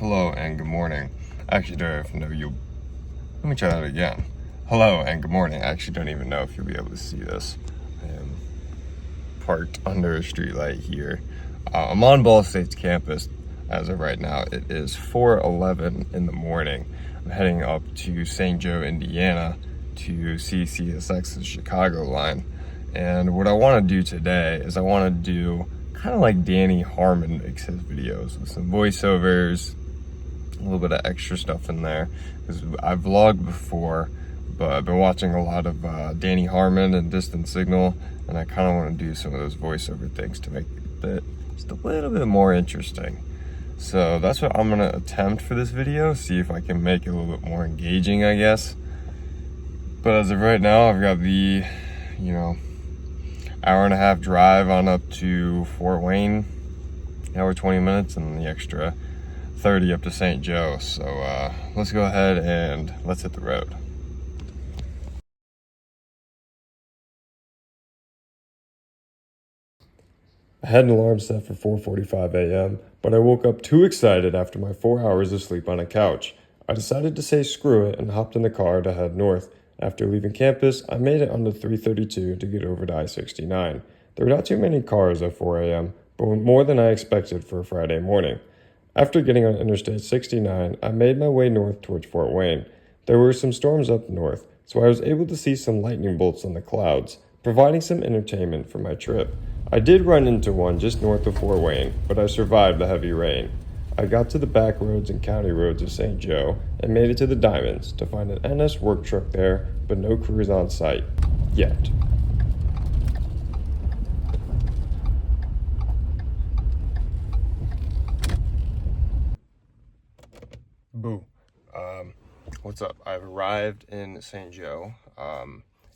Hello and good morning. I actually don't even know you. Let me try that again. Hello and good morning. I actually don't even know if you'll be able to see this. I am parked under a streetlight here. I'm on Ball State's campus as of right now. It is 4:11 in the morning. I'm heading up to St. Joe, Indiana to see CSX's Chicago line. And what I want to do today is I want to do kind of like Danny Harmon makes his videos with some voiceovers, a little bit of extra stuff in there. Because I've vlogged before, but I've been watching a lot of Danny Harmon and Distant Signal, and I kind of want to do some of those voiceover things to make it just a little bit more interesting. So that's what I'm going to attempt for this video, see if I can make it a little bit more engaging, I guess. But as of right now, I've got the, hour and a half drive on up to Fort Wayne, hour 20 minutes, and the extra 30 up to St. Joe. So let's go ahead and let's hit the road. I had an alarm set for 4:45 a.m., but I woke up too excited after my 4 hours of sleep on a couch. I decided to say screw it and hopped in the car to head north. After leaving campus, I made it onto 332 to get over to I-69. There were not too many cars at 4 a.m., but more than I expected for a Friday morning. After getting on Interstate 69, I made my way north towards Fort Wayne. There were some storms up north, so I was able to see some lightning bolts on the clouds, providing some entertainment for my trip. I did run into one just north of Fort Wayne, but I survived the heavy rain. I got to the back roads and county roads of St. Joe and made it to the Diamonds to find an NS work truck there, but no crews on site. Yet. Boo. What's up? I've arrived in St. Joe.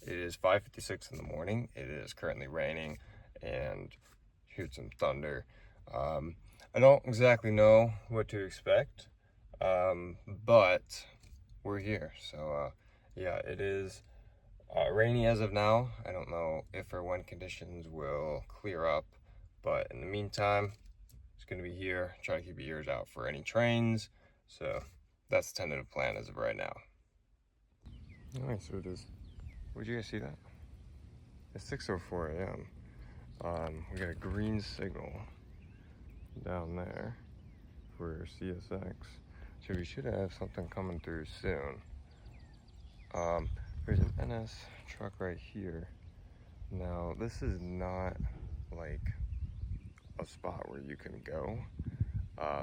It is 5:56 in the morning. It is currently raining and here's some thunder. I don't exactly know what to expect, but we're here. So yeah, it is rainy as of now. I don't know if or when conditions will clear up, but in the meantime, it's going to be here. Try to keep your ears out for any trains. So that's the tentative plan as of right now. All right, so it is. Would you guys see that? It's 6:04 a.m. We got a green signal down there for CSX. So we should have something coming through soon. There's an NS truck right here. Now, this is not like a spot where you can go.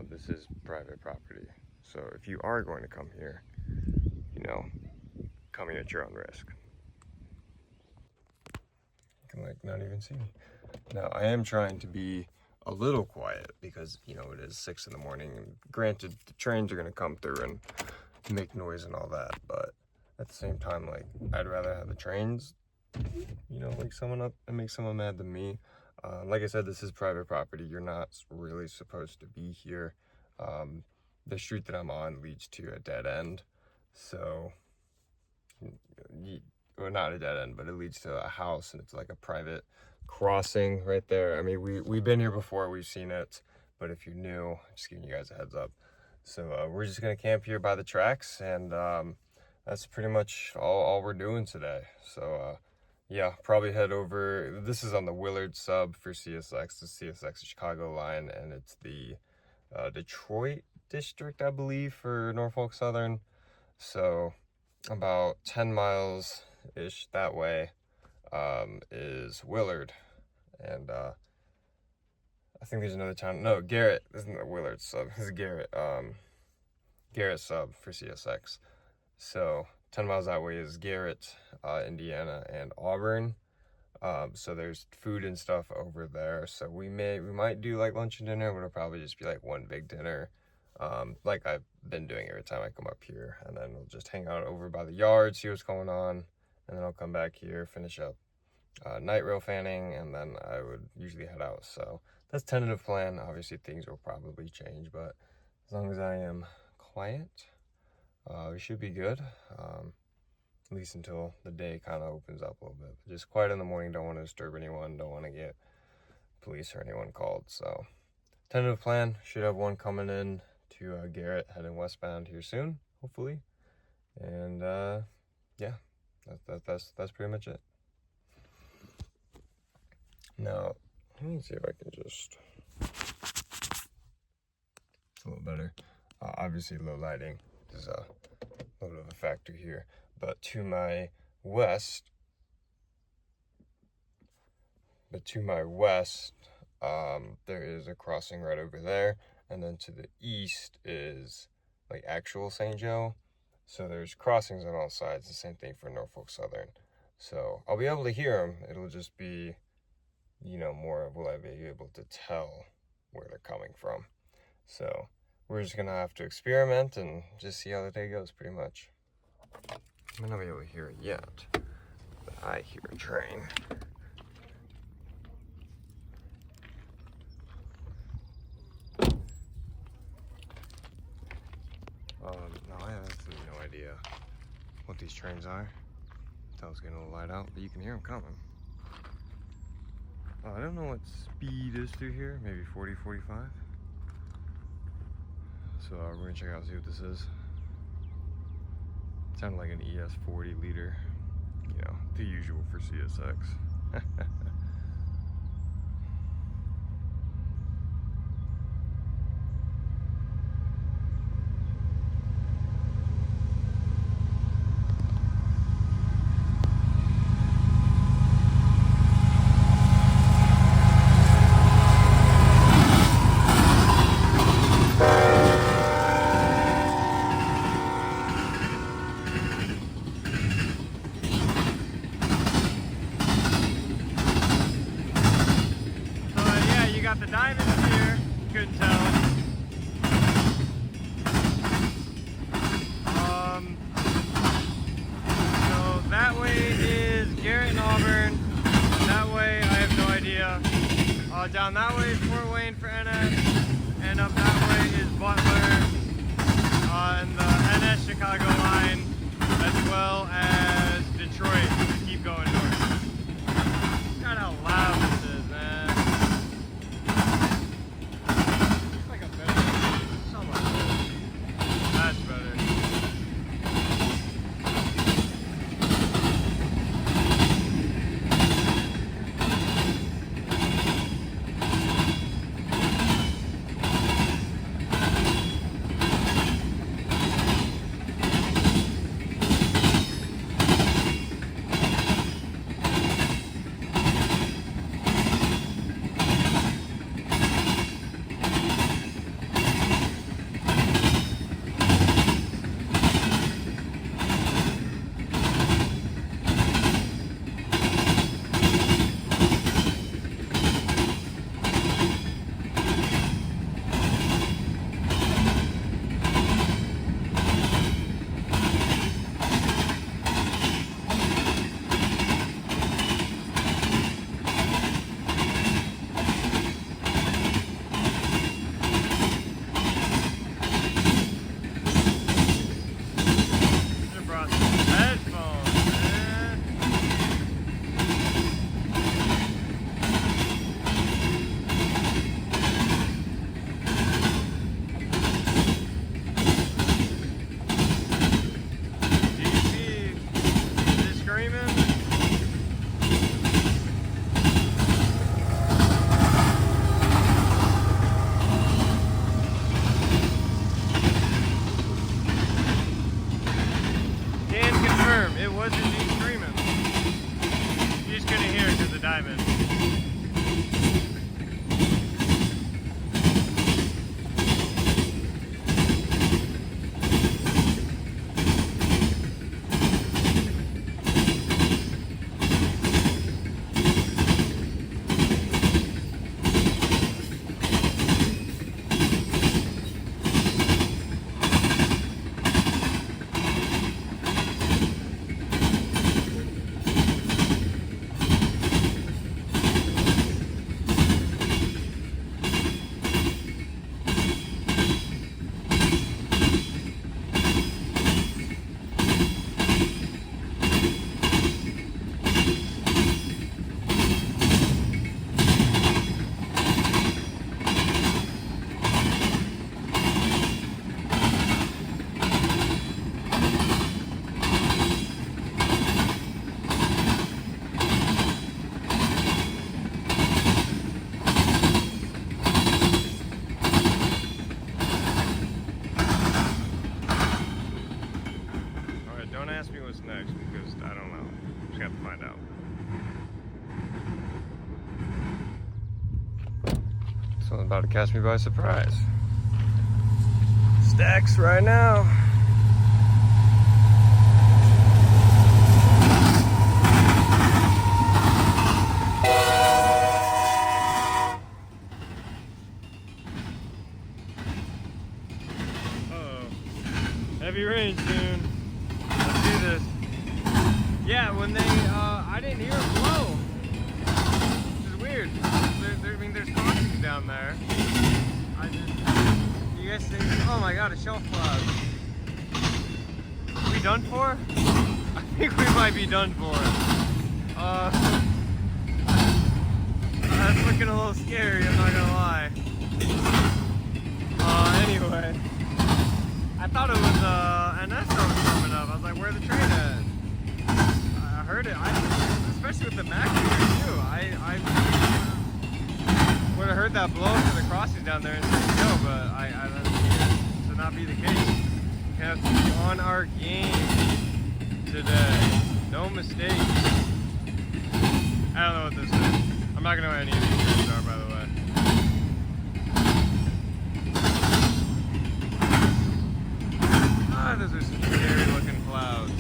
This is private property. So if you are going to come here, coming at your own risk. You can not even see me. Now, I am trying to be a little quiet because, it is 6 in the morning. And granted, the trains are going to come through and make noise and all that. But at the same time, I'd rather have the trains, wake someone up and make someone mad than me. Like I said, this is private property. You're not really supposed to be here. The street that I'm on leads to a dead end. So, well, not a dead end, but it leads to a house, and it's like a private crossing right there. I mean, we've been here before, we've seen it, but if you're new, I'm just giving you guys a heads up. So we're just gonna camp here by the tracks, and that's pretty much all we're doing today. So yeah, probably head over. This is on the Willard sub for CSX, the CSX Chicago line, and it's the Detroit district, I believe, for Norfolk Southern. So about 10 miles ish that way is Willard, and I think there's another town. No, Garrett isn't the Willard sub. This is Garrett. Garrett sub for CSX. So 10 miles that way is Garrett, Indiana, and Auburn. So there's food and stuff over there. So we might do like lunch and dinner, but it'll probably just be like one big dinner. Like I've been doing every time I come up here, and then we'll just hang out over by the yard, see what's going on, and then I'll come back here, finish up night Railfanning, and then I would usually head out. So that's tentative plan. Obviously things will probably change, but as long as I am quiet, we should be good, at least until the day kind of opens up a little bit. Just quiet in the morning, don't want to disturb anyone, don't want to get police or anyone called. So tentative plan, should have one coming in to Garrett, heading westbound here soon, hopefully. And yeah, that's pretty much it. Now, let me see if I can just, it's a little better. Obviously low lighting is a little bit of a factor here, but to my west, there is a crossing right over there, and then to the east is like actual St. Joe. So there's crossings on all sides, the same thing for Norfolk Southern. So I'll be able to hear them. It'll just be, you know, more of will I be able to tell where they're coming from. So we're just gonna have to experiment and just see how the day goes, pretty much. I might not be able to hear it yet, but I hear a train. No, I have absolutely no idea what these trains are. Until it's getting a little light out, but you can hear them coming. I don't know what speed is through here, maybe 40, 45. So we're gonna check out, see what this is. It sounded like an ES40 liter, you know, the usual for CSX. Got the diamonds here, couldn't tell. So that way is Garrett and Auburn, and that way I have no idea. Down that way is Fort Wayne for NS, and up that way is Butler on the NS Chicago line, as well as Detroit. Just keep going north. God, how loud this is, man. That's better. about to catch me by surprise. Stacks right now. Heavy rain soon. Let's do this. Yeah, when they, I didn't hear it blow. Which is weird. I mean, there's crossings down there. You guys think, oh my god, a shelf cloud. Are we done for? I think we might be done for. That's looking a little scary, I'm not gonna lie. Anyway. I thought it was an NS that was coming up. I was like, where's the train at? I heard it, especially with the Mac here too. I would have heard that blow to the crossings down there and said no, but I to not be the case. We have to be on our game today. No mistakes. I don't know what this is. I'm not gonna know what any of these things are, by the way. Those are some scary looking clouds.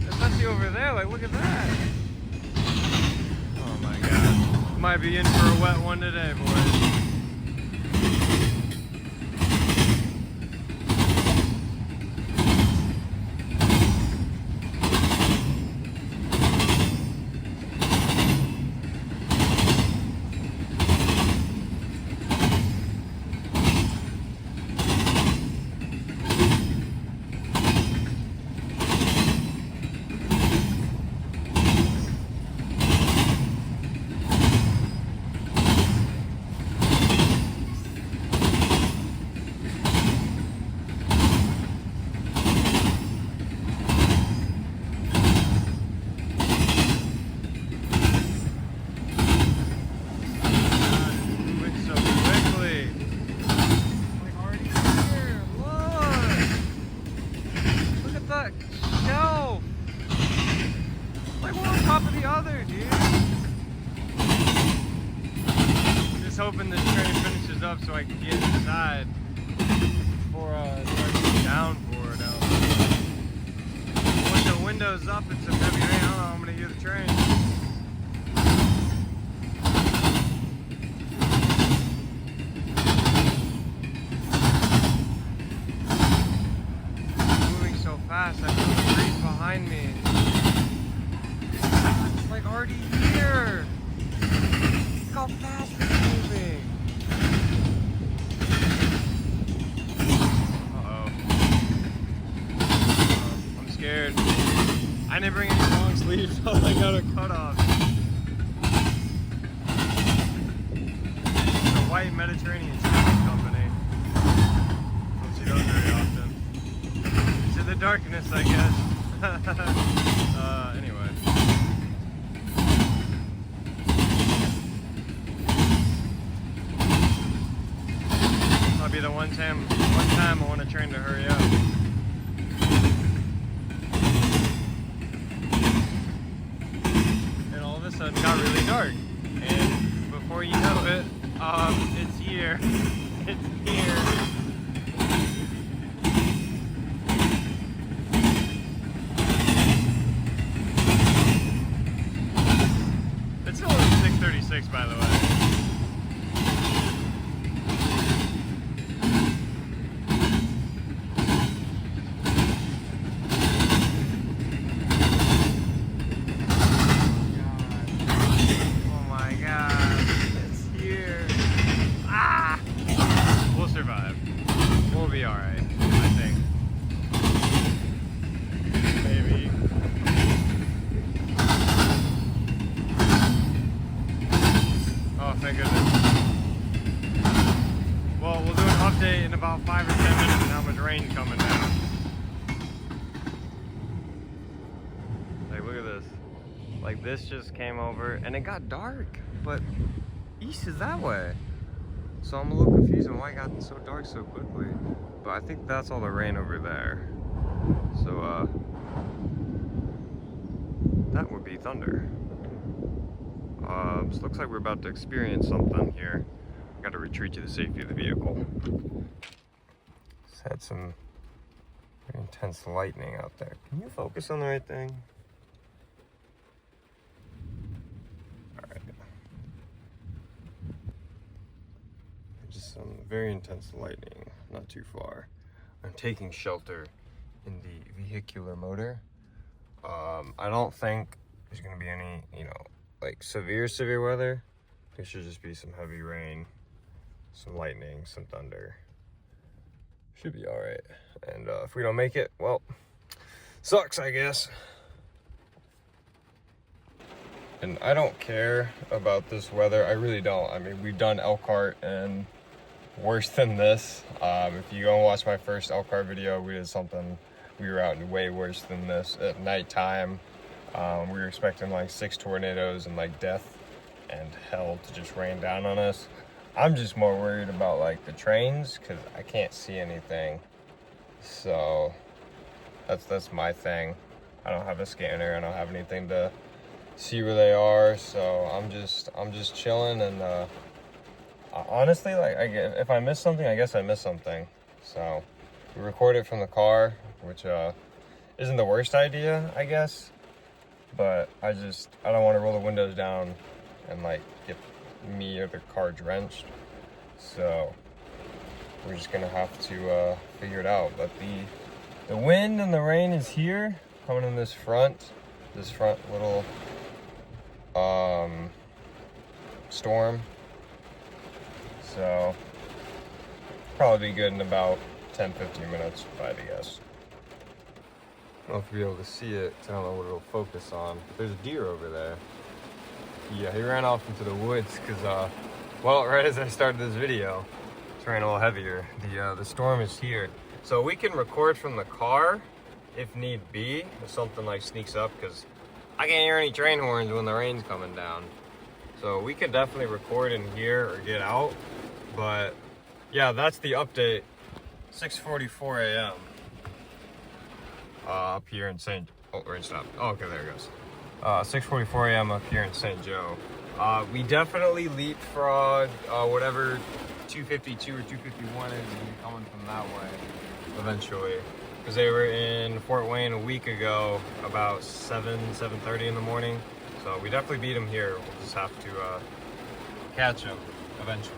Especially over there, like look at that. Oh my god. Might be in for a wet one today, boys. Hoping this train finishes up so I can get inside before it starts down for it out. Once the window's up, it's a heavy rain. I don't know how I'm gonna hear the train. It's moving so fast, I feel the breeze behind me. It's like already here. Look how fast it's moving. Uh-oh. I'm scared. I didn't bring any long sleeves, so I got a cutoff. It's a white Mediterranean shipping company. Don't see those very often. It's in the darkness, I guess. Anyway. Be the one time I want a train to hurry up. And all of a sudden got really dark. And before you know it, it's here. It's here. It's still 6:36, by the way. We'll be alright, I think. Maybe. Oh, thank goodness. Well, we'll do an update in about 5 or 10 minutes on how much rain's coming down. Like, look at this. Like, this just came over, and it got dark, but east is that way. So I'm a little confused on why it got so dark so quickly. But I think that's all the rain over there. So, that would be thunder. So looks like we're about to experience something here. got to retreat to the safety of the vehicle. Just had some very intense lightning out there. Can you focus on the right thing? All right. Just some very intense lightning, not too far. I'm taking shelter in the vehicular motor. I don't think there's gonna be any, like severe weather. There should just be some heavy rain, some lightning, some thunder. Should be all right. And if we don't make it, well, sucks, I guess. And I don't care about this weather. I really don't. I mean, we've done Elkhart and worse than this. If you go and watch my first Elkhart video, we did something. We were out in way worse than this at nighttime. We were expecting like 6 tornadoes and like death and hell to just rain down on us. I'm just more worried about like the trains because I can't see anything. So that's my thing. I don't have a scanner. I don't have anything to see where they are. So I'm just chilling. And honestly, like if I miss something, I guess I missed something. So we recorded from the car, which isn't the worst idea, I guess. But I don't want to roll the windows down and like get me or the car drenched. So we're just gonna have to figure it out. But the wind and the rain is here, coming in this front little storm. So probably be good in about 10-15 minutes, if I had to guess. I don't know if you'll be able to see it, I don't know what it'll focus on, but there's a deer over there. Yeah, he ran off into the woods because, well, right as I started this video, it's raining a little heavier. The storm is here. So we can record from the car if need be, if something like sneaks up, because I can't hear any train horns when the rain's coming down. So we could definitely record in here or get out. But yeah, that's the update. 6:44 a.m. Up here in rain stopped. Oh, okay, there it goes. 6:44 a.m. up here in St. Joe. We definitely leapfrogged whatever 252 or 251 is coming from that way eventually. Because they were in Fort Wayne a week ago about 7:30 in the morning. So we definitely beat them here. We'll just have to catch them eventually.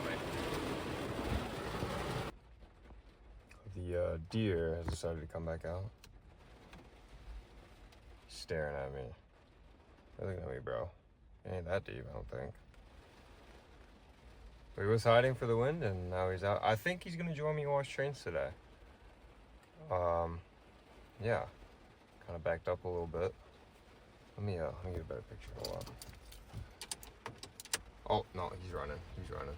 The deer has decided to come back out. Staring at me. Look at me, bro. It ain't that deep, I don't think. But he was hiding for the wind, and now he's out. I think he's gonna join me and watch trains today. Yeah. Kind of backed up a little bit. Let me get a better picture. Hold on. Oh, no, he's running. He's running.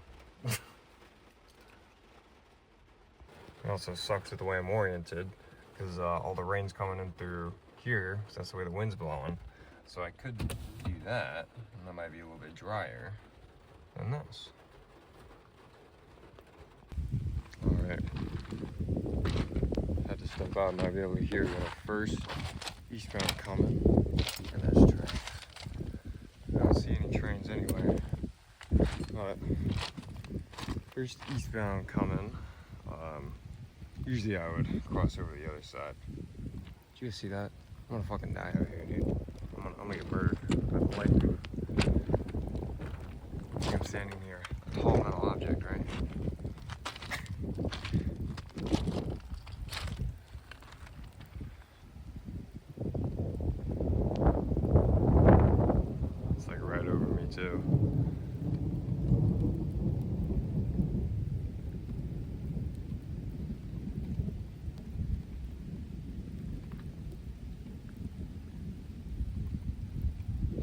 It also sucks with the way I'm oriented, because all the rain's coming in through here, because that's the way the wind's blowing. So I could do that, and that might be a little bit drier than this. Alright. Had to step out and I'll be able to hear the first eastbound coming. And there's trains. I don't see any trains anywhere. But first eastbound coming. Usually I would cross over the other side. Did you guys see that? I'm gonna fucking die out here, dude. I'm gonna get murdered by the lightning. I think I'm standing near a tall metal object, right? It's like right over me too.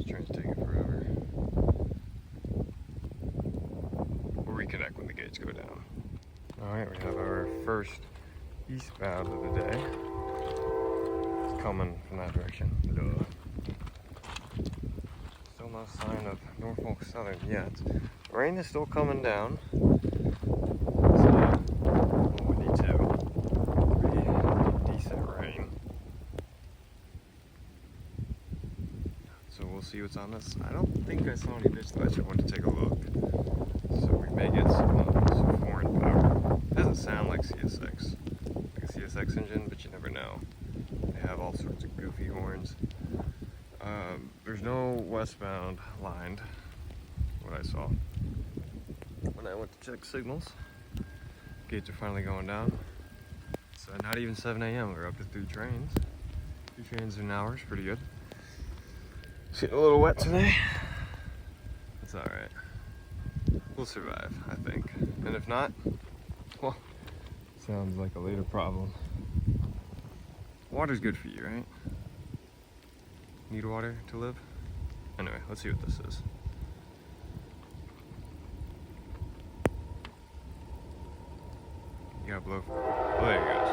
Train's taking forever. We'll reconnect when the gates go down. Alright, we have our first eastbound of the day. It's coming from that direction. Duh. Still no sign of Norfolk Southern yet. Rain is still coming down. It's a little windy too. Pretty decent rain. So we'll see what's on this. I don't think I saw any bitch lights. I went to take a look. So we may get some engine, but you never know. They have all sorts of goofy horns. There's no westbound lined, what I saw when I went to check signals. Gates are finally going down. It's not even 7 a.m. We're up to 3 trains. 2 trains in an hour is pretty good. It's getting a little wet today. It's alright. We'll survive, I think. And if not, well, sounds like a later problem. Water's good for you, right? Need water to live? Anyway, let's see what this is. You gotta blow. Oh, there he goes.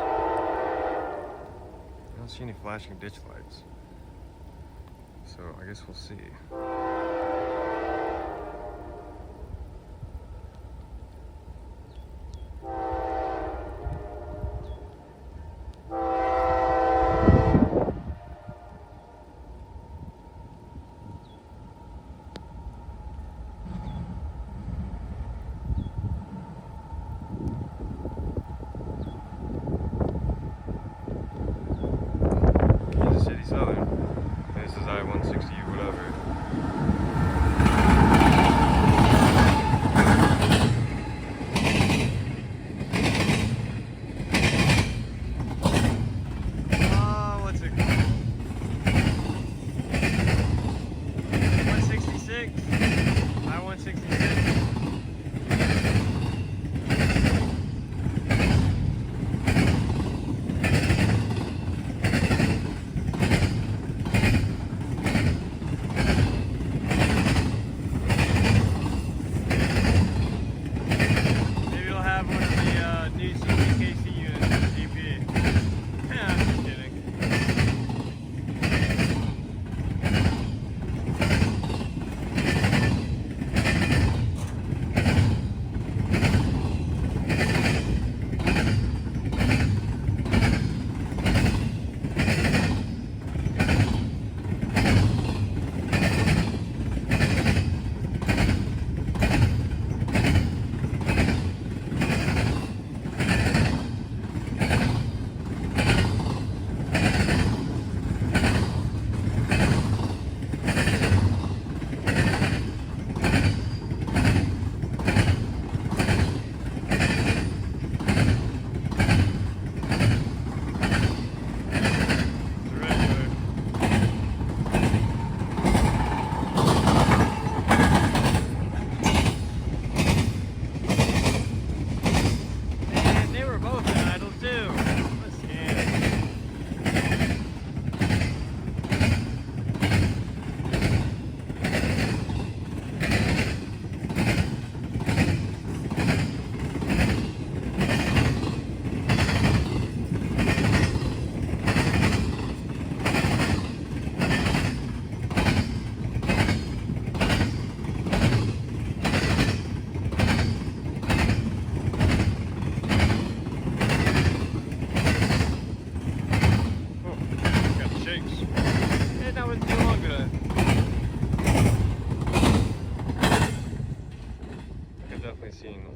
I don't see any flashing ditch lights. So I guess we'll see. I-160, whatever. What's it called? 166. I-166.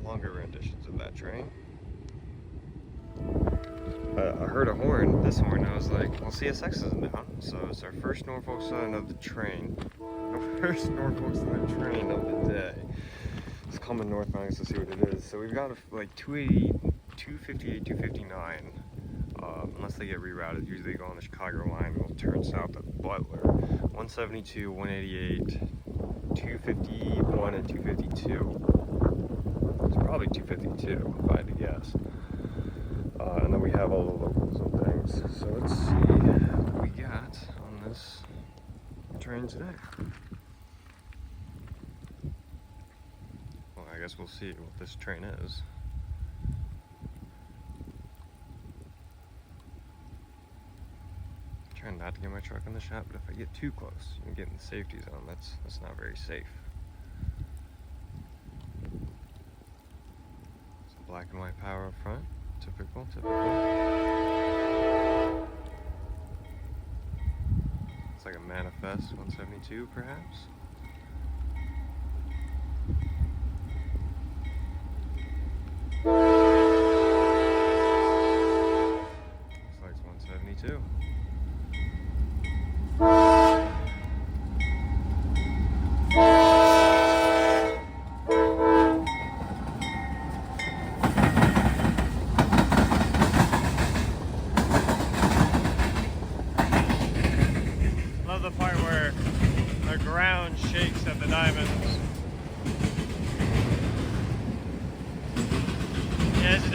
Longer renditions of that train. I heard a horn, this horn, I was like, well, CSX isn't down, so it's our first Norfolk Southern of the train. Our first Norfolk Southern train of the day. It's coming northbound, let's see what it is. So we've got like 280, 258, 259. Unless they get rerouted, usually they go on the Chicago line, we'll turn south at Butler. 172, 188, 251, and 252. It's probably 252, if I had to guess. And then we have all the locals and things. So let's see what we got on this train today. Well, I guess we'll see what this train is. I'm trying not to get my truck in the shop, but if I get too close and get in the safety zone, that's not very safe. Black and white power up front. Typical. It's like a manifest 172 perhaps.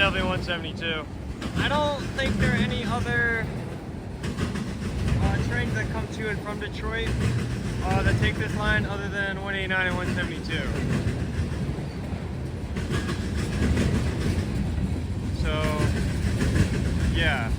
definitely 172. I don't think there are any other trains that come to and from Detroit that take this line other than 189 and 172. So, yeah.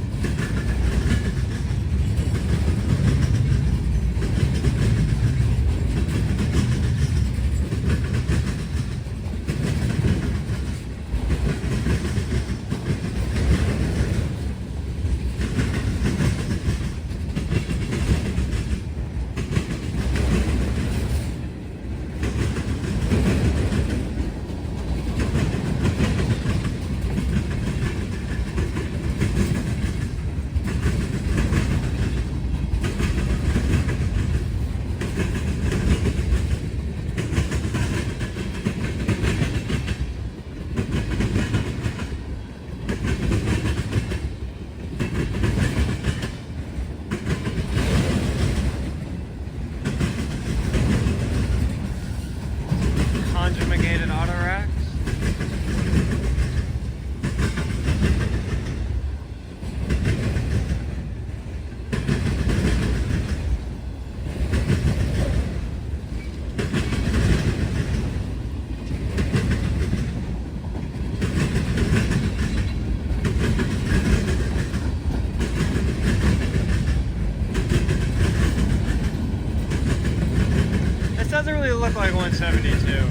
Conjugated auto racks. This doesn't really look like 172.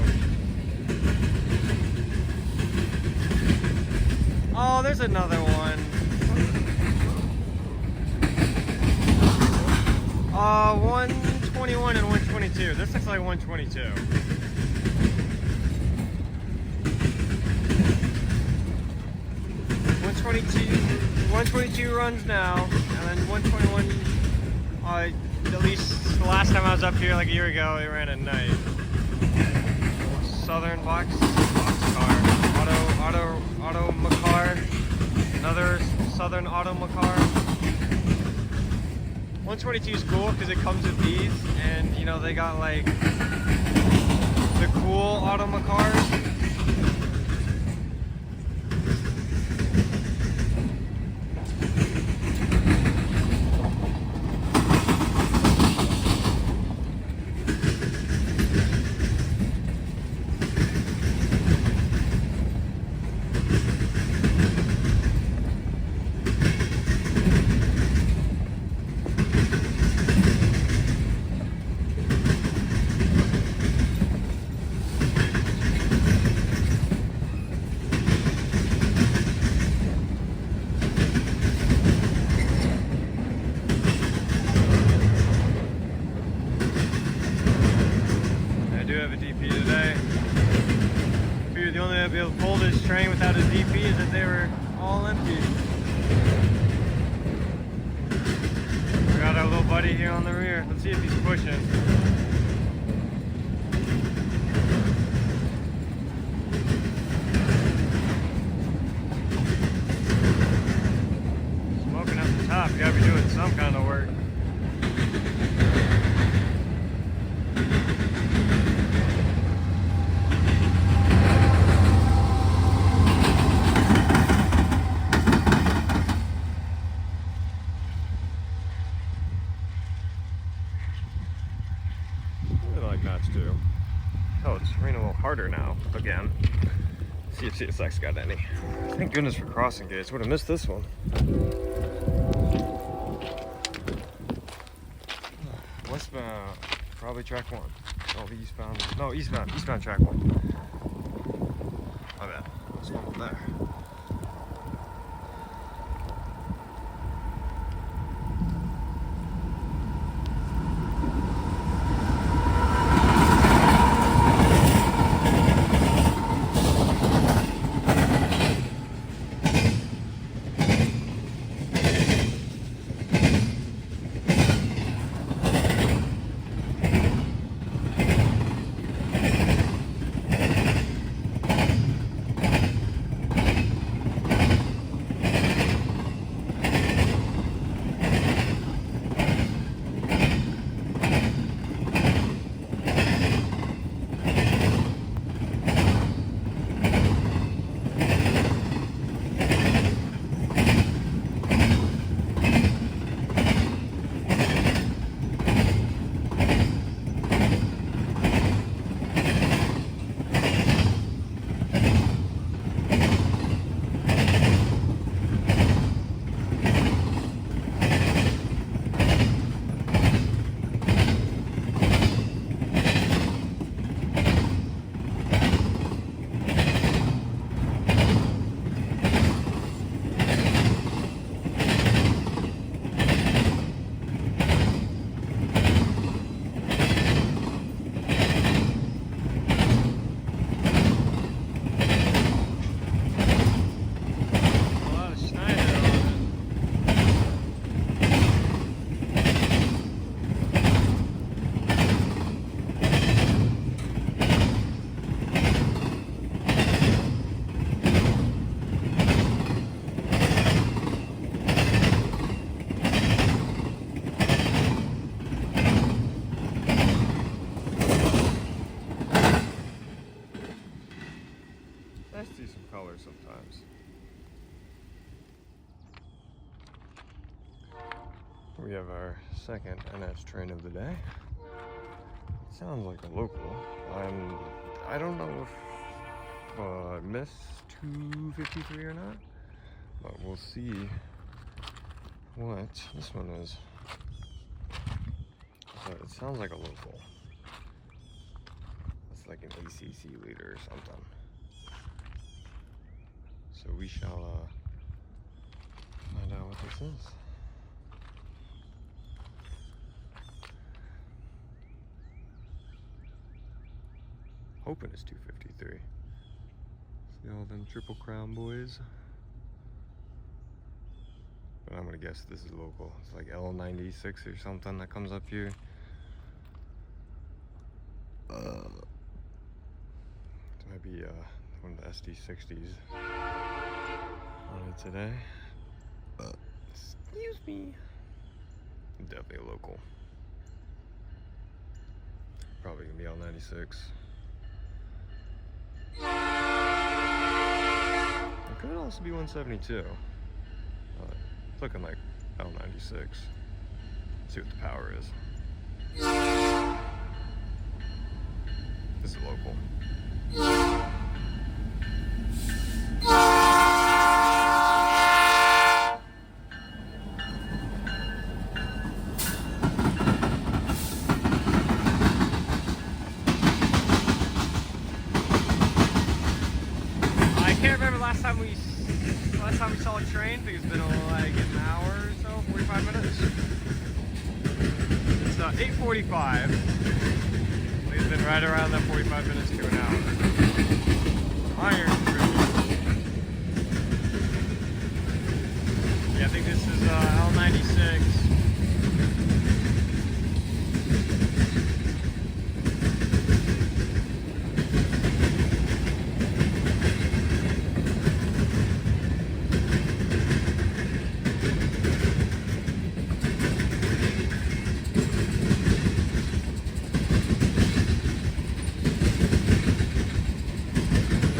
Oh, there's another one. 121 and 122. This looks like 122. 122 runs now, and then 121, at least the last time I was up here like a year ago, it ran at night. Southern box car. Auto Macar. Another Southern Auto Macar. 122 is cool because it comes with these, and you know they got like the cool Auto Macars. The only way I'd be able to pull this train without a DP is if they were all empty. We got our little buddy here on the rear. Let's see if he's pushing. Smoking at the top, you gotta be doing some kind of work. Too. Oh, it's raining a little harder now again. See if CSX got any. Thank goodness for crossing gates. Would have missed this one. Westbound, probably track 1. Oh, eastbound. No, eastbound track 1. My bad. There's one over there. we have our second NS train of the day. It sounds like a local. I don't know if I missed 253 or not, but we'll see what this one is. So it sounds like a local. It's like an ACC leader or something. So we shall find out what this is. Hoping it's 253. See all them Triple Crown boys? But I'm gonna guess this is local. It's like L96 or something that comes up here. It might be one of the SD60s on it today. Excuse me. Definitely a local. Probably gonna be L96. It could also be 172. It's looking like L96. Let's see what the power is. This is local. I can't remember last time we saw a train. I think it's been like an hour or so, 45 minutes. It's 8:45. It's been right around that 45 minutes to an hour. Iron Bridge. Yeah, I think this is L96.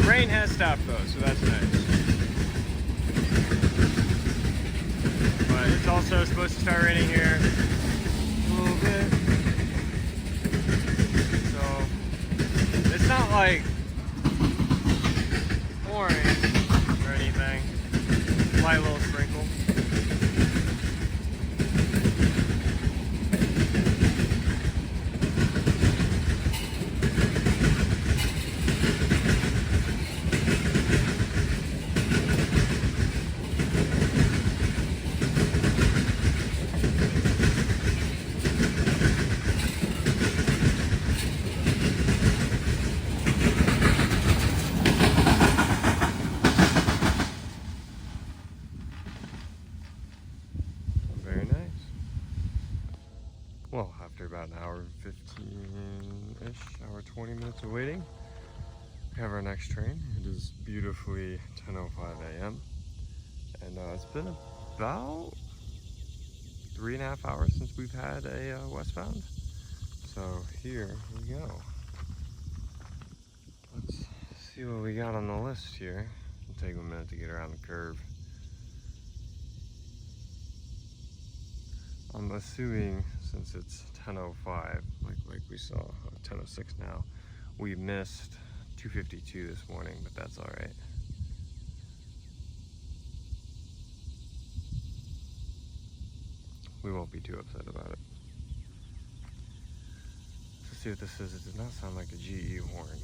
Rain has stopped though, so that's nice. But it's also supposed to start raining here a little bit. So it's not like pouring or anything. Light little sprinkle. Well, after about an hour 15-ish, hour 20 minutes of waiting, we have our next train. It is beautifully 10:05 a.m. And it's been about 3.5 hours since we've had a westbound. So here we go. Let's see what we got on the list here. It'll take a minute to get around the curve. I'm assuming since it's 10:05, like we saw, 10:06 now, we missed 252 this morning, but that's all right. We won't be too upset about it. Let's see what this is. It does not sound like a GE horn.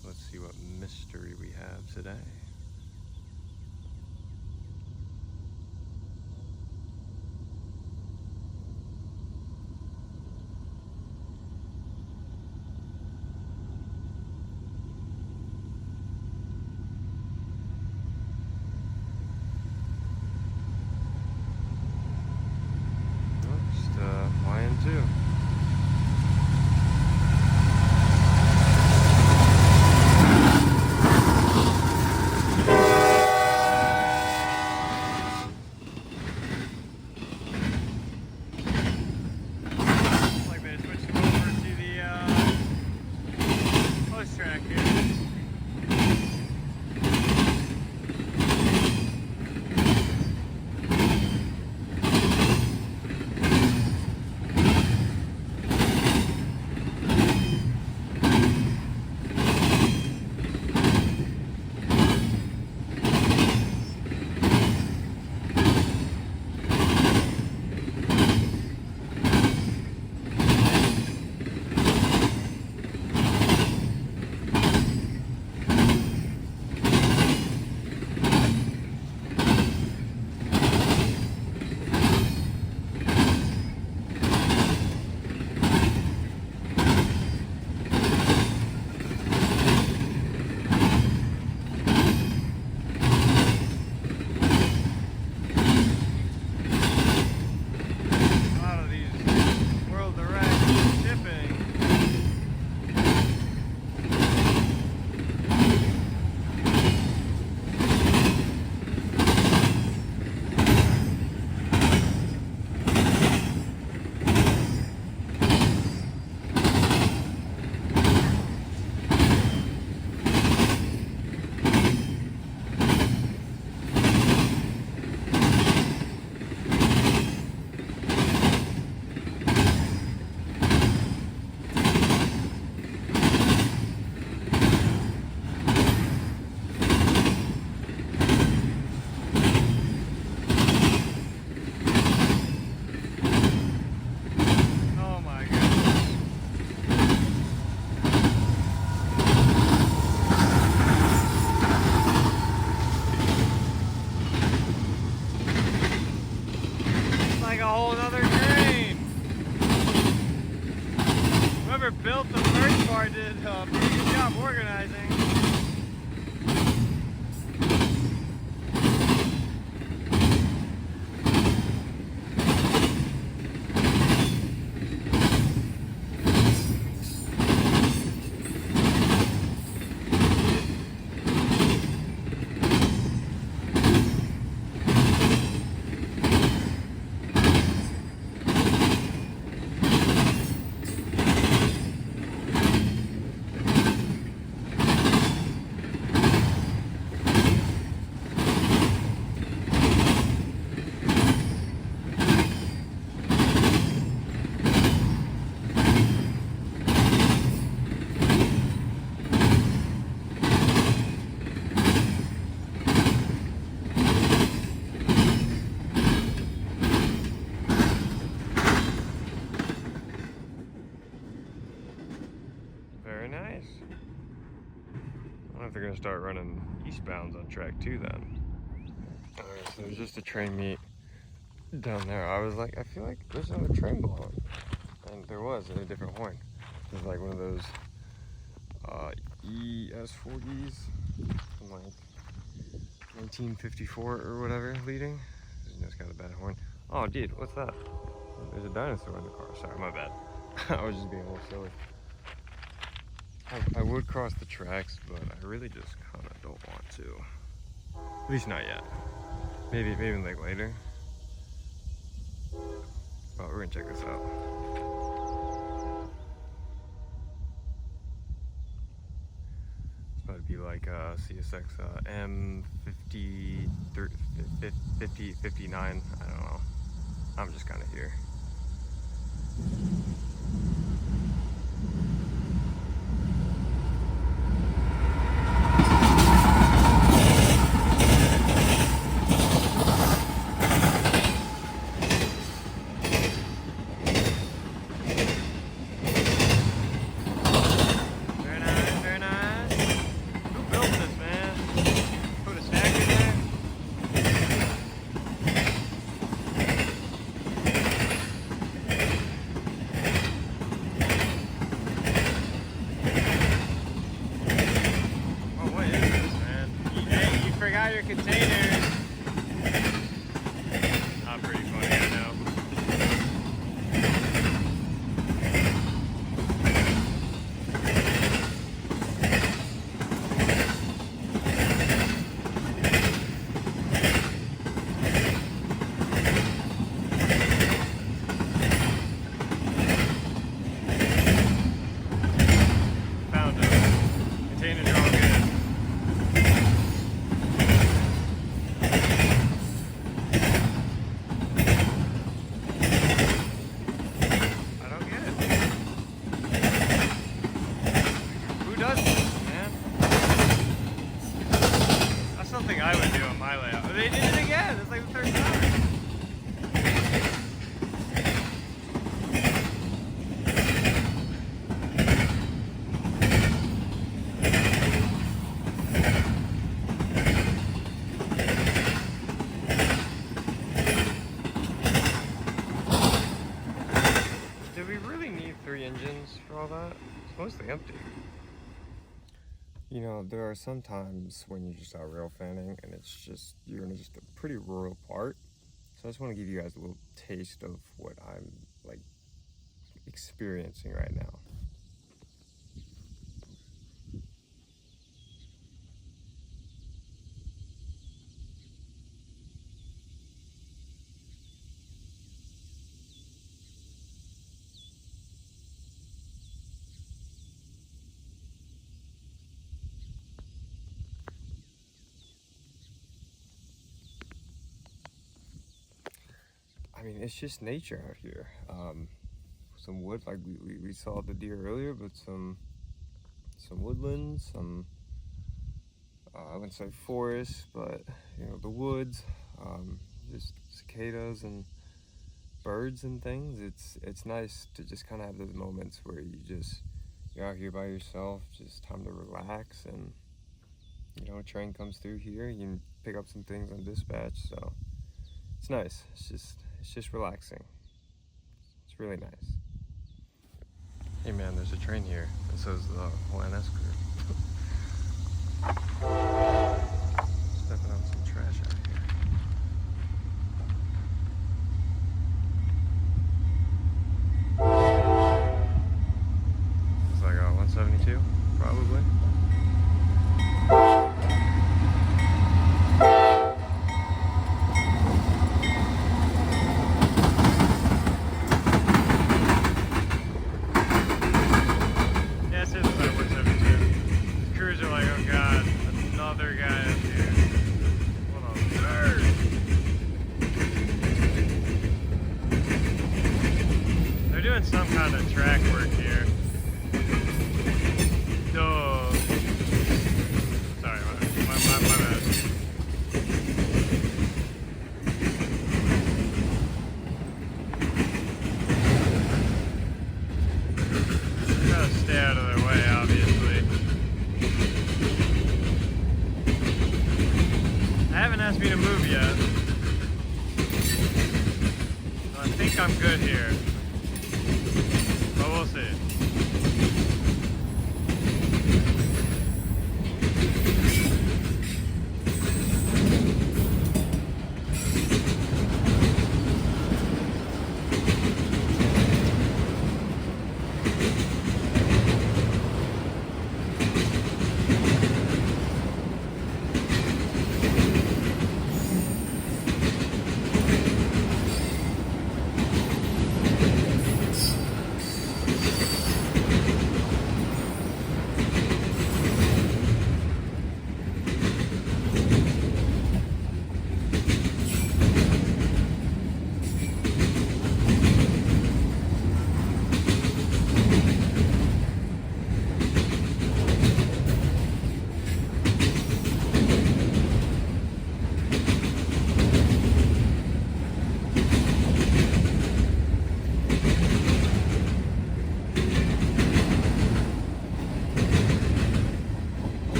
So let's see what mystery we have today. Too. built the first part, did a pretty good job organizing. Very nice. I don't know if they're gonna start running eastbounds on track 2 then. Alright, so there's just a train meet down there. I was like, I feel like there's another train blowing. And there was in a different horn. It was like one of those ES40s from like 1954 or whatever leading. You know, it's got a bad horn. Oh dude, what's that? There's a dinosaur in the car. Sorry, my bad. I was just being a little silly. I would cross the tracks, but I really just kind of don't want to. At least not yet. Maybe like later. But we're gonna check this out. It's about to be like CSX M59. I don't know. I'm just kind of here. Forgot your containers. Not pretty funny, I know. Found them. Containers are all good. Something I would do on my layout. They did it again. It's like the third time. Do we really need 3 engines for all that? It's mostly empty. You know, there are some times when you're just out rail fanning and it's just, you're in just a pretty rural part. So I just want to give you guys a little taste of what I'm like experiencing right now. I mean, it's just nature out here. Some wood, like we saw the deer earlier, but some woodlands, some, I wouldn't say forest, but you know, the woods, just cicadas and birds and things. It's nice to just kind of have those moments where you're out here by yourself, just time to relax, and you know, a train comes through here, you can pick up some things on dispatch, so it's nice. It's just relaxing. It's really nice. Hey man, there's a train here, and so is the whole NS crew. Stepping on some trash out here. It's like 172, probably. Some kind of track work here. Oh, sorry, my bad. Gotta stay out of their way, obviously. They haven't asked me to move yet. So I think I'm good here. But we'll see.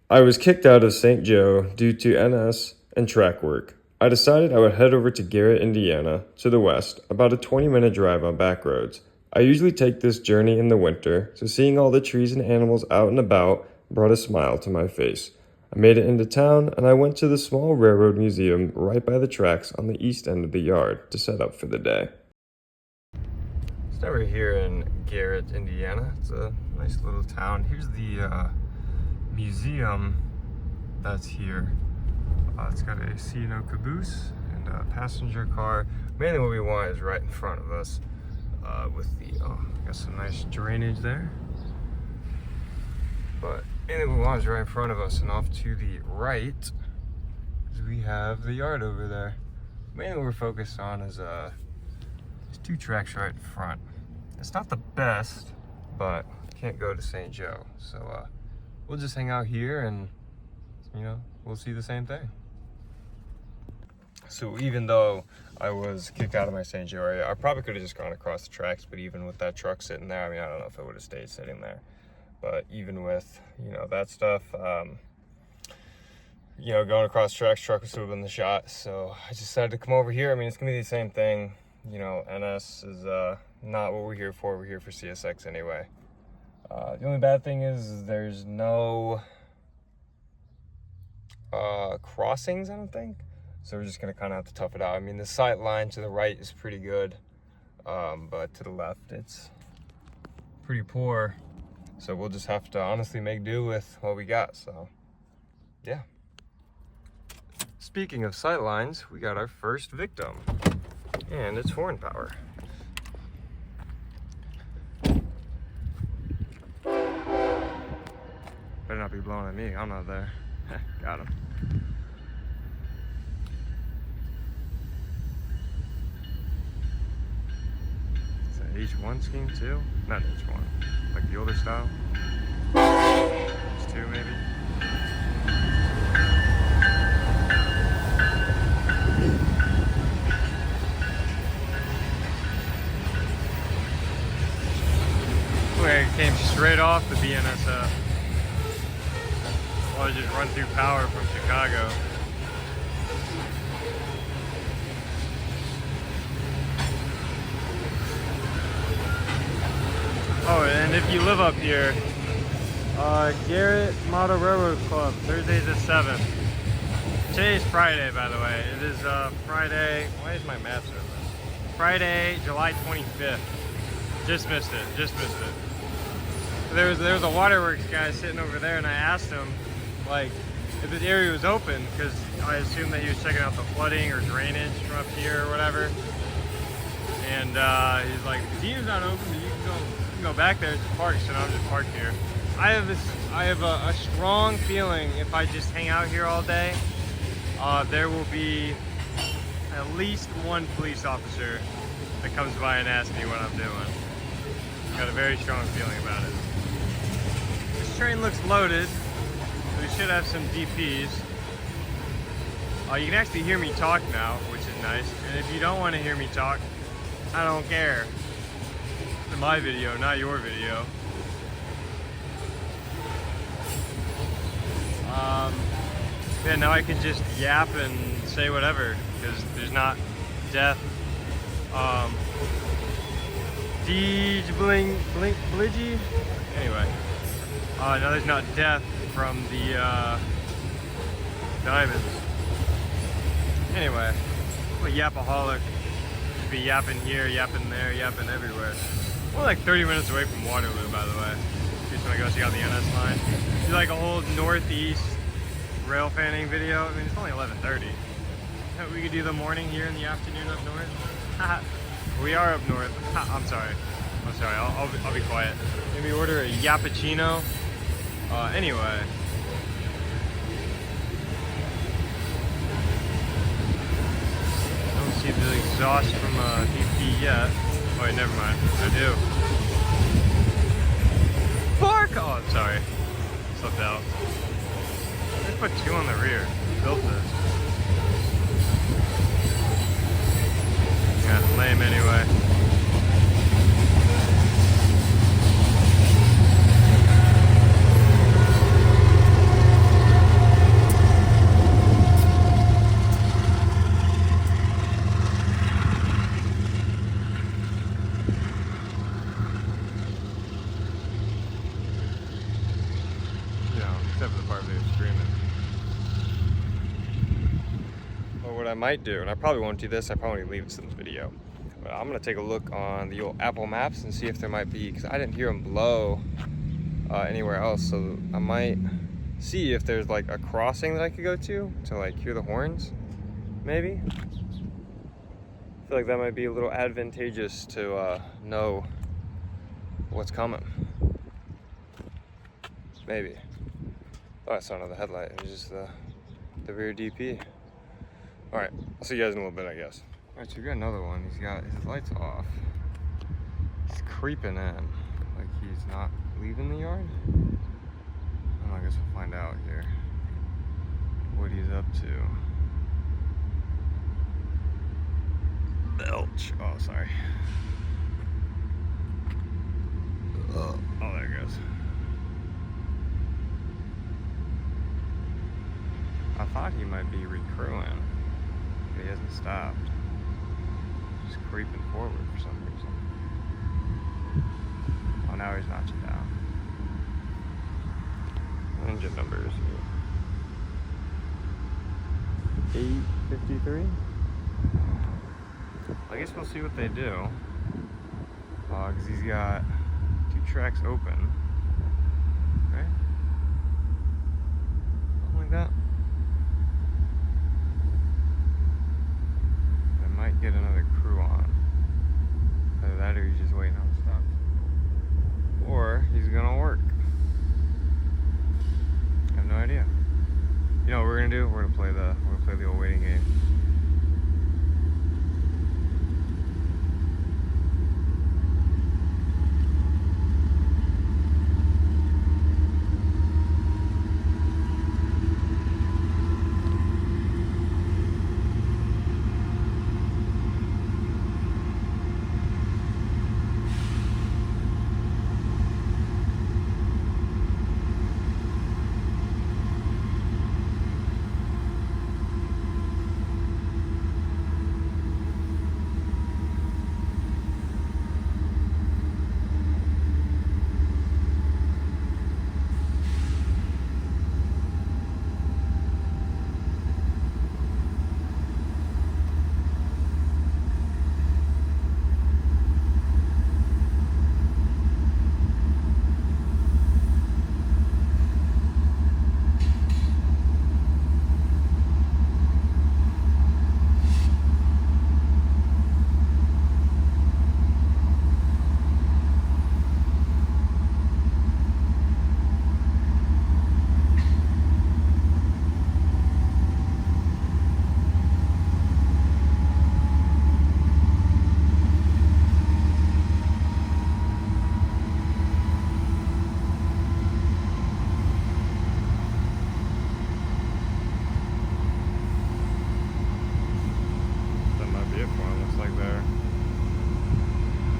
I was kicked out of St. Joe due to NS and track work. I decided I would head over to Garrett, Indiana, to the west, about a 20-minute drive on back roads. I usually take this journey in the winter, so seeing all the trees and animals out and about brought a smile to my face. I made it into town, and I went to the small railroad museum right by the tracks on the east end of the yard to set up for the day. So now we're here in Garrett, Indiana. It's a nice little town. Here's the museum that's here. It's got a C&O caboose and a passenger car. Mainly what we want is right in front of us with the, I got some nice drainage there. And the one is right in front of us, and off to the right, we have the yard over there. Mainly what we're focused on is there's 2 tracks right in front. It's not the best, but can't go to St. Joe. So we'll just hang out here and, you know, we'll see the same thing. So even though I was kicked out of my St. Joe area, I probably could have just gone across the tracks, but even with that truck sitting there, I mean, I don't know if it would have stayed sitting there. But even with, you know, that stuff, you know, going across tracks, truck was still in the shot. So I just decided to come over here. I mean, it's gonna be the same thing. You know, NS is not what we're here for. We're here for CSX anyway. The only bad thing is there's no crossings, I don't think. So we're just gonna kind of have to tough it out. I mean, the sight line to the right is pretty good, but to the left, it's pretty poor. So we'll just have to honestly make do with what we got, so yeah. Speaking of sight lines, we got our first victim, and it's horn power. Better not be blowing at me, I'm not there. Got him. H1 scheme too? Not H1, like the older style. H2 maybe. Where it came straight off the BNSF. Well, I just run through power from Chicago. Oh, and if you live up here, Garrett Model Railroad Club, Thursdays at 7. Today's Friday, by the way. It is Friday, why is my map so this? Friday, July 25th. Just missed it, just missed it. There was a waterworks guy sitting over there, and I asked him, like, if this area was open, because I assumed that he was checking out the flooding or drainage from up here or whatever. And he's like, the team's not open, but you can go back there. It's parked, so I'm just parked here. I have a strong feeling if I just hang out here all day, there will be at least one police officer that comes by and asks me what I'm doing. Got a very strong feeling about it. This train looks loaded. We should have some DPs. You can actually hear me talk now, which is nice. And if you don't want to hear me talk, I don't care. It's my video, not your video. Yeah, now I can just yap and say whatever, because there's not death. Bliggy? Anyway. Now there's not death from the diamonds. Anyway, I'm a yapaholic. Be yapping here, yapping there, yapping everywhere. We're like 30 minutes away from Waterloo, by the way. Just when I go check out the NS line. Do like a whole northeast Railfanning video. I mean, it's only 11:30. We could do the morning here in the afternoon up north. We are up north. I'm sorry. I'll be quiet. Maybe order a yappuccino. Anyway. Don't see the exhaust from DP yet. Oh wait, never mind. I do. Bark! Oh, I'm sorry. Slipped out. Let's put 2 on the rear. Who built this? Yeah, lame anyway. Except for the part where they're screaming. Well, what I might do, and I probably won't do this, I probably leave this in the video, but I'm gonna take a look on the old Apple Maps and see if there might be, because I didn't hear them blow anywhere else, so I might see if there's like a crossing that I could go to like hear the horns, maybe. I feel like that might be a little advantageous to know what's coming. Maybe. Oh, I saw another headlight. It was just the rear DP. All right, I'll see you guys in a little bit, I guess. All right, so we got another one. He's got his lights off. He's creeping in, like he's not leaving the yard. I guess we'll find out here what he's up to. Belch. Oh, sorry. Oh, there it goes. I thought he might be recrewing, but he hasn't stopped. Just creeping forward for some reason. Oh, now he's notching down. Engine numbers. 853. I guess we'll see what they do. Because he's got 2 tracks open. Right? Something like that. I might get another crew on. Either that or he's just waiting on the stop. Or he's gonna work. I have no idea. You know what we're gonna do? We're gonna play the old waiting game.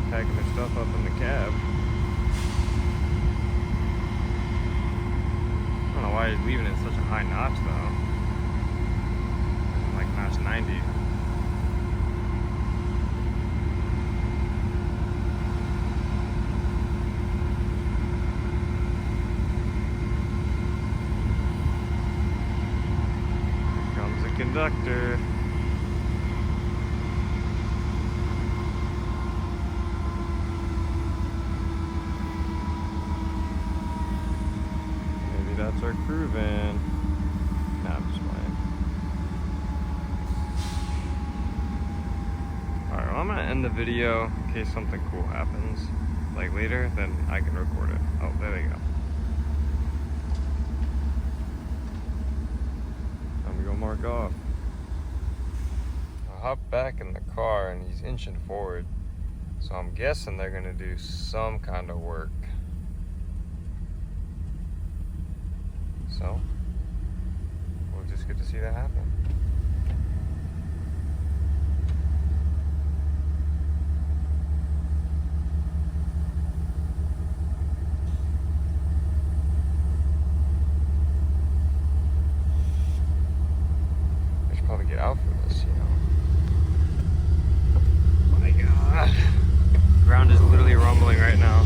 Packing their stuff up in the cab. I don't know why he's leaving it such a high notch though. Like notch 90. Here comes the conductor. That's our crew van. Nah, I'm just playing. Alright, well, I'm gonna end the video in case something cool happens. Like later, then I can record it. Oh, there they go. Time to go mark off. I hop back in the car and he's inching forward. So I'm guessing they're gonna do some kind of work. So, we'll just get to see that happen. I should probably get out for this, you know. Oh my God. The ground is literally rumbling right now.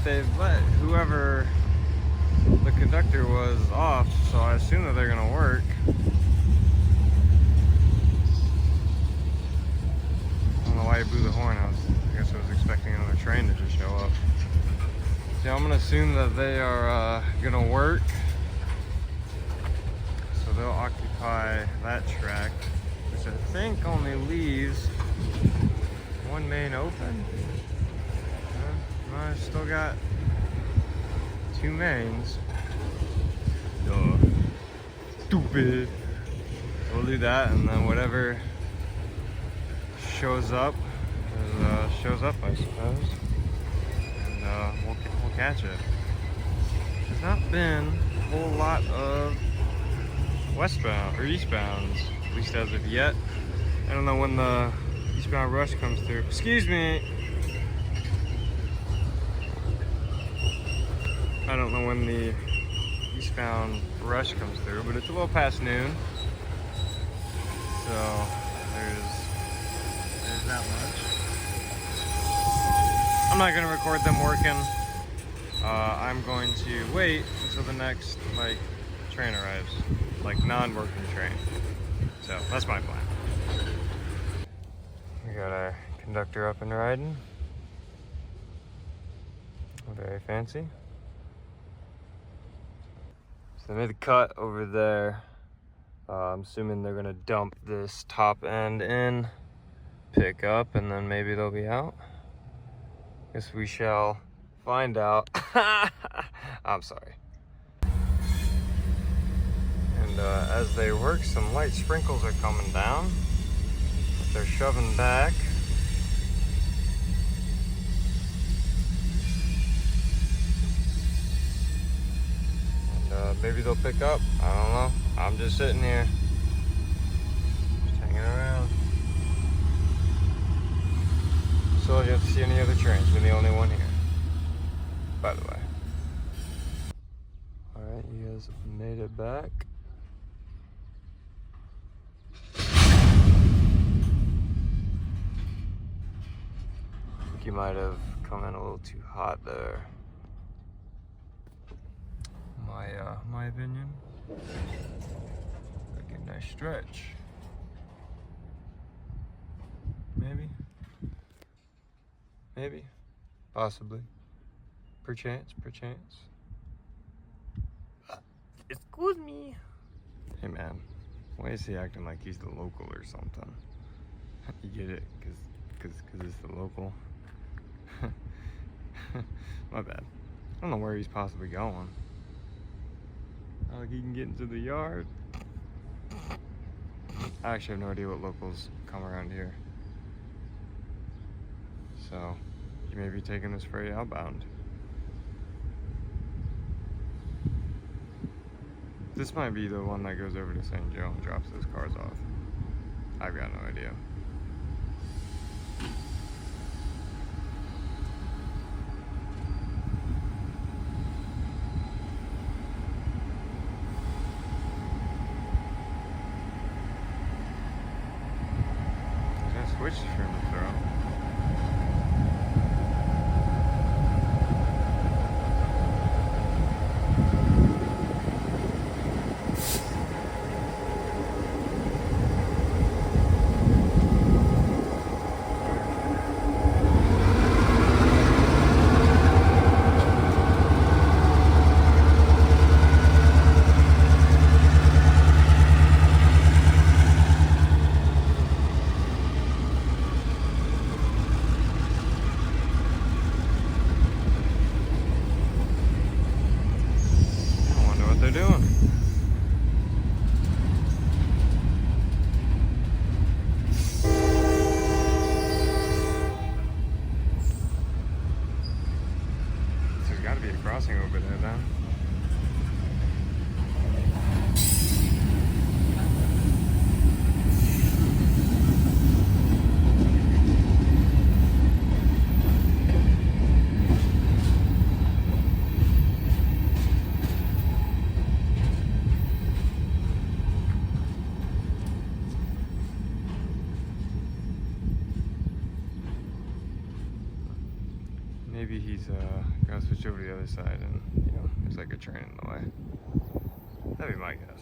they let whoever the conductor was off, so I assume that they're gonna work. I don't know why he blew the horn. I guess I was expecting another train to just show up. So I'm gonna assume that they are gonna work. So they'll occupy that track, which I think only leaves one main open. I still got two mains. Duh. Stupid. We'll do that, and then whatever shows up, shows up, I suppose. And we'll catch it. There's not been a whole lot of westbound or eastbounds, at least as of yet. I don't know when the eastbound rush comes through. Excuse me. I don't know when the eastbound rush comes through, but it's a little past noon. So there's that much. I'm not gonna record them working. I'm going to wait until the next train arrives, non-working train. So that's my plan. We got our conductor up and riding. Very fancy. So they made the cut over there. I'm assuming they're gonna dump this top end in, pick up, and then maybe they'll be out. Guess we shall find out. I'm sorry. And as they work, some light sprinkles are coming down. They're shoving back. And maybe they'll pick up. I don't know. I'm just sitting here. Just hanging around. So you have to see any other trains. We're the only one here, by the way. Alright, you guys made it back. I think you might have come in a little too hot there. My opinion. Like a nice stretch. Maybe. Possibly. Perchance. Excuse me. Hey man, why is he acting like he's the local or something? You get it? Cause it's the local. My bad. I don't know where he's possibly going. Not like he can get into the yard. I actually have no idea what locals come around here. So, you may be taking this ferry outbound. This might be the one that goes over to St. Joe and drops those cars off. I've got no idea. Switch from the throw. Crossing over there then. maybe he's gonna switch over to the other side and, you know, there's like a train in the way. That'd be my guess.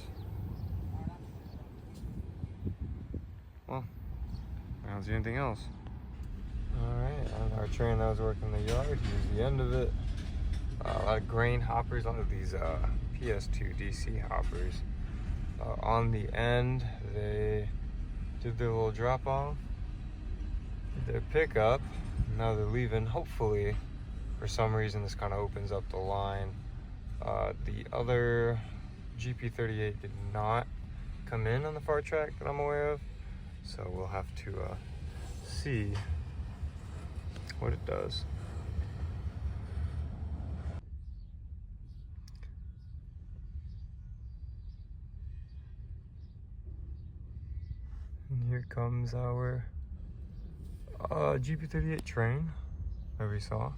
Well, I don't see anything else. Alright, and our train that was working the yard, here's the end of it. A lot of grain hoppers, a lot of these PS2 DC hoppers. On the end, they did their little drop off, did their pickup. Now they're leaving. Hopefully, for some reason, this kind of opens up the line. The other GP38 did not come in on the far track that I'm aware of, so we'll have to see what it does. And here comes our GP38 train that we saw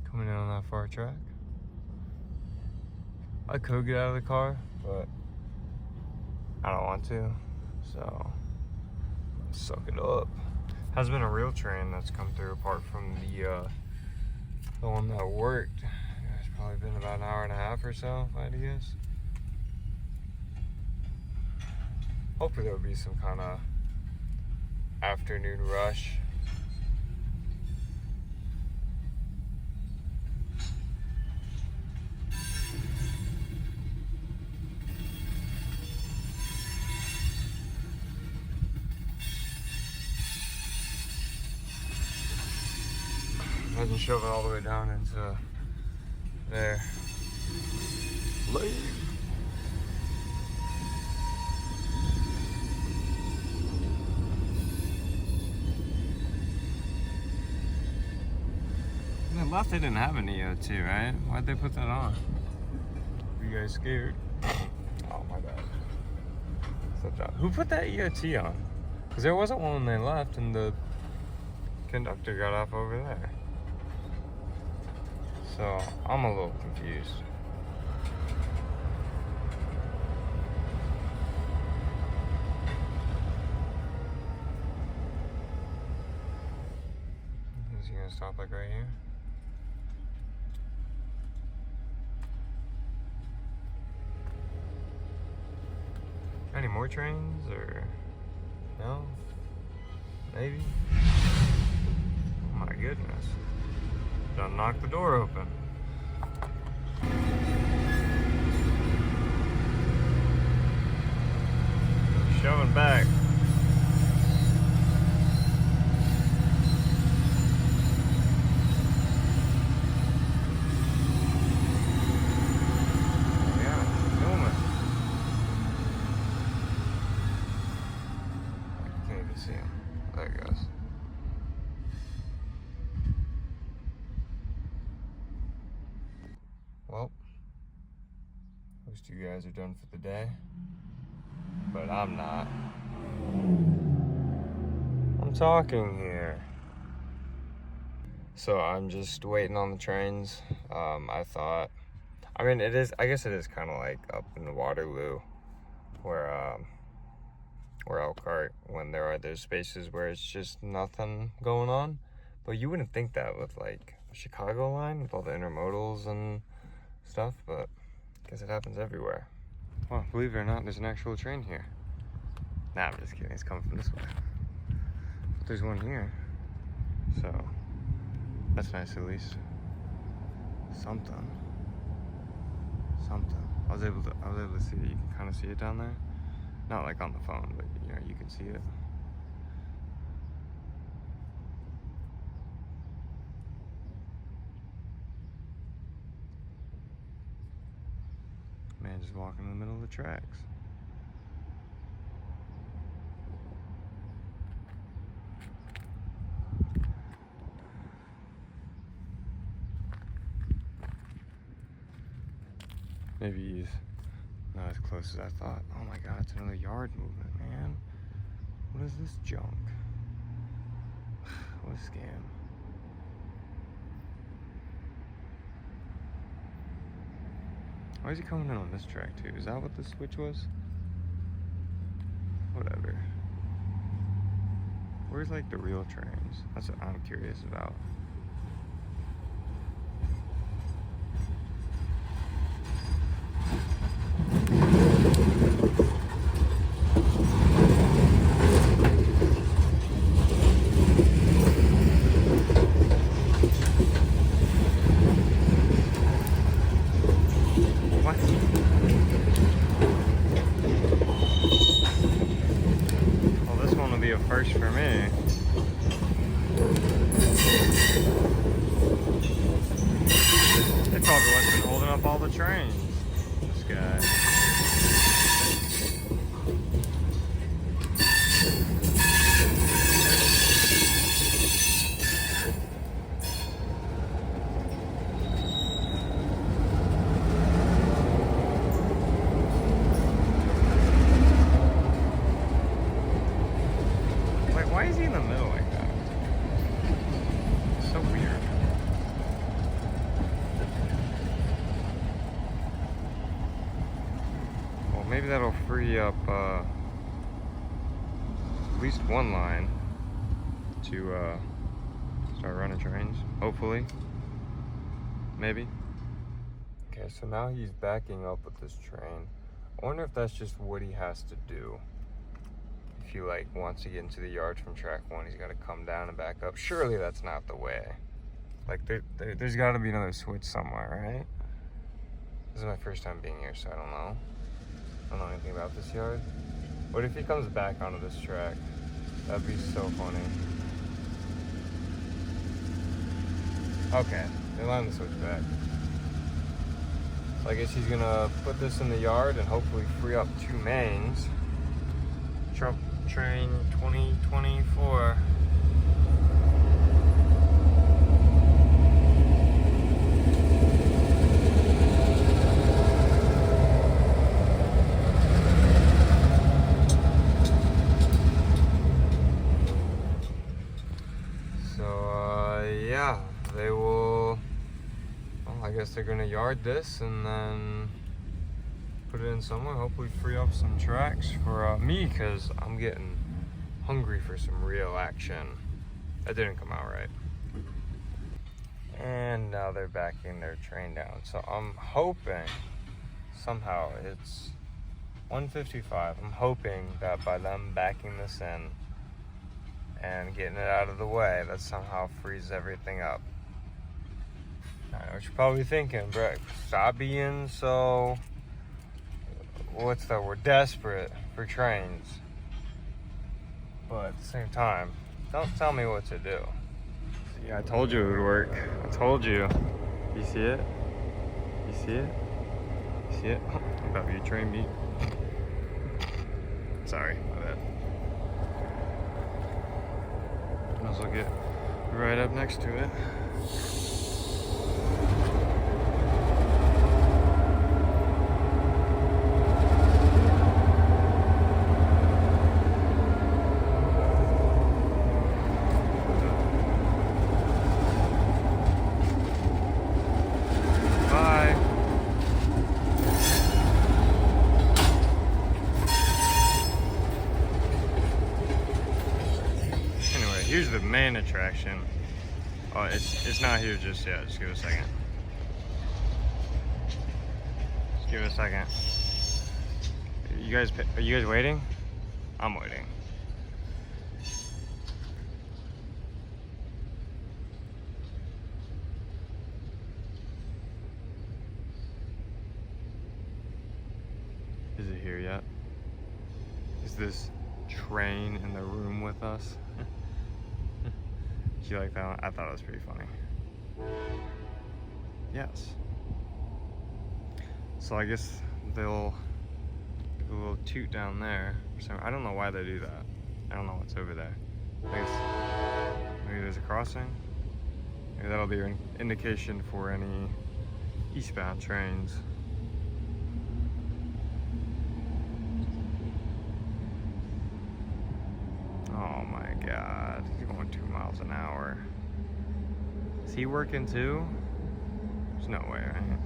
coming in on that far track. I could get out of the car, but I don't want to, so suck it up. Hasn't been a real train that's come through apart from the one that worked. It's probably been about an hour and a half or so, if I had to guess. Hopefully there'll be some kind of afternoon rush. Imagine shoving all the way down into there. Leave. When they left, they didn't have an EO2, right? Why'd they put that on? Were you guys scared? Oh my god. Who put that EOT on? Because there wasn't one when they left, and the conductor got off over there. So I'm a little confused. Is he gonna stop like right here? Any more trains or no? Maybe? Oh my goodness. Done knocked the door open. Shoving back. Yeah, filming. I can't even see him. There he goes. Well, those two guys are done for the day, but I'm not. I'm talking here. So I'm just waiting on the trains. I guess it is kind of like up in Waterloo where Elkhart, when there are those spaces where it's just nothing going on. But you wouldn't think that with like the Chicago line with all the intermodals and stuff, but I guess it happens everywhere. Well, believe it or not, there's an actual train here. Nah, I'm just kidding, it's coming from this way. But there's one here, so that's nice at least. Something. I was able to see it. You can kind of see it down there. Not like on the phone, but you know, you can see it. Man just walking in the middle of the tracks. Maybe he's not as close as I thought. Oh my god, it's another yard movement, man. What is this junk? What a scam. Why is he coming in on this track too? Is that what the switch was? Whatever. Where's like the real trains? That's what I'm curious about. First for me. They probably what's been holding up all the trains. This guy. Why is he in the middle like that? It's so weird. Well, maybe that'll free up at least one line to start running trains, hopefully. Maybe. Okay, so now he's backing up with this train. I wonder if that's just what he has to do. If he like wants to get into the yard from track 1, he's got to come down and back up. Surely that's not the way. Like there's got to be another switch somewhere, right? This is my first time being here, so I don't know. I don't know anything about this yard. What if he comes back onto this track? That'd be so funny. Okay, they line the switch back. So I guess he's gonna put this in the yard and hopefully free up 2 mains. Train 2024. So yeah, they will, well, I guess they're gonna yard this and then put it in somewhere, hopefully free up some tracks for me, because I'm getting hungry for some real action. That didn't come out right. And now they're backing their train down. So I'm hoping somehow it's 155. I'm hoping that by them backing this in and getting it out of the way, that somehow frees everything up. I know what you're probably thinking, bro, stop being so, what's that word, desperate for trains. But at the same time, don't tell me what to do. Yeah, I told you it would work. I told you. You see it? You see it? You see it? About to be a train beat. Sorry, my bad. Might as well get right up next to it. Here's the main attraction. Oh, it's not here just yet. Just give it a second. Just give it a second. Are you guys waiting? I'm waiting. Is it here yet? Is this train in the room with us? You like that one? I thought it was pretty funny. Yes. So I guess they'll do a little toot down there. I don't know why they do that. I don't know what's over there. I guess maybe there's a crossing. Maybe that'll be an indication for any eastbound trains. Oh my God, he's going 2 miles an hour. Is he working too? There's no way, right?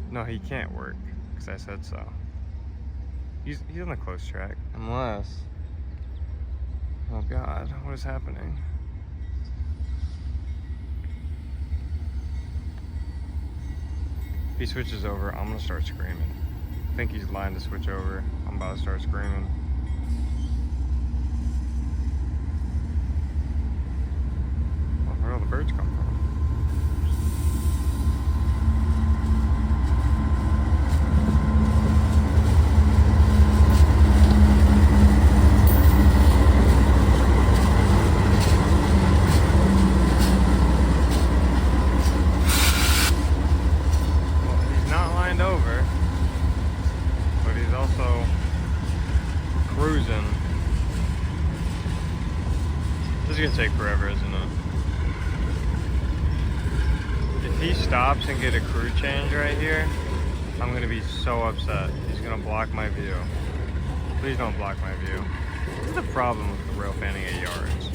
No, he can't work, because I said so. He's on the close track, unless Oh God, what is happening? If he switches over, I'm gonna start screaming. I think he's lying to switch over. I'm about to start screaming. Well, where all the birds come from? Over, but he's also cruising. This is gonna take forever, isn't it? If he stops and get a crew change right here, I'm gonna be so upset. He's gonna block my view. Please don't block my view. This is the problem with the Railfanning at yards.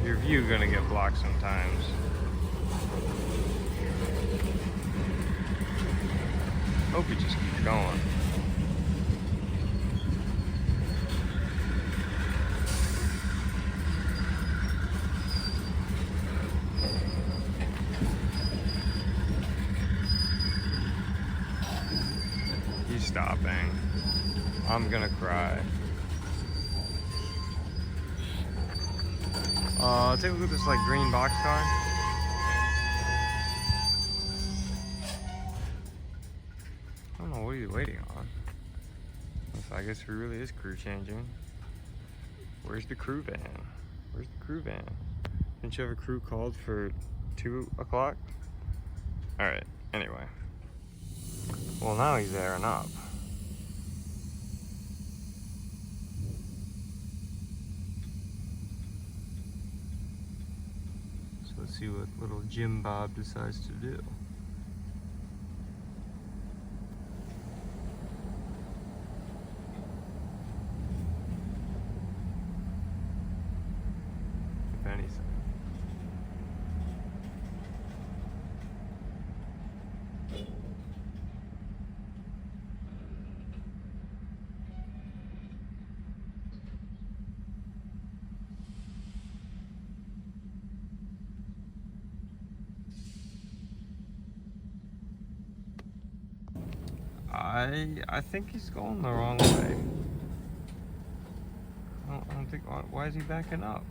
Your view gonna get blocked sometimes. Hope he just keeps going. He's stopping. I'm gonna cry. Take a look at this like green box car. I don't know, what are you waiting on? I guess he really is crew changing. Where's the crew van? Where's the crew van? Didn't you have a crew called for 2 o'clock? Alright, anyway. Well, now he's airing up. So let's see what little Jim Bob decides to do. Anything. I think he's going the wrong way. I don't think. Why is he backing up?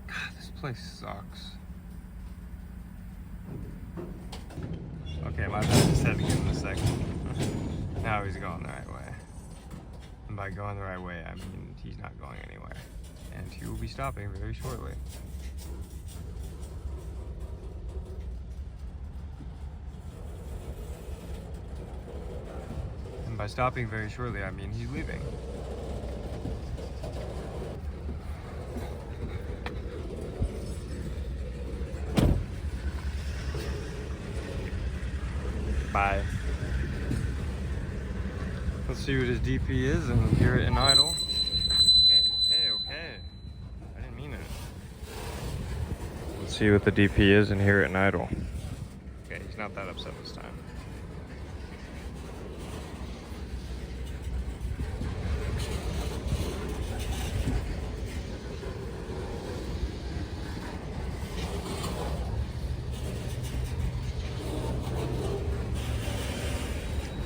God, this place sucks. Okay, my bad. Just had to give him a second. Now he's going the right way. And by going the right way, I mean he's not going anywhere. And he will be stopping very shortly. And by stopping very shortly, I mean he's leaving. Bye. Let's see what his DP is and hear it in idle. Okay. I didn't mean it. Let's see what the DP is and hear it in idle. Okay, he's not that upset this time.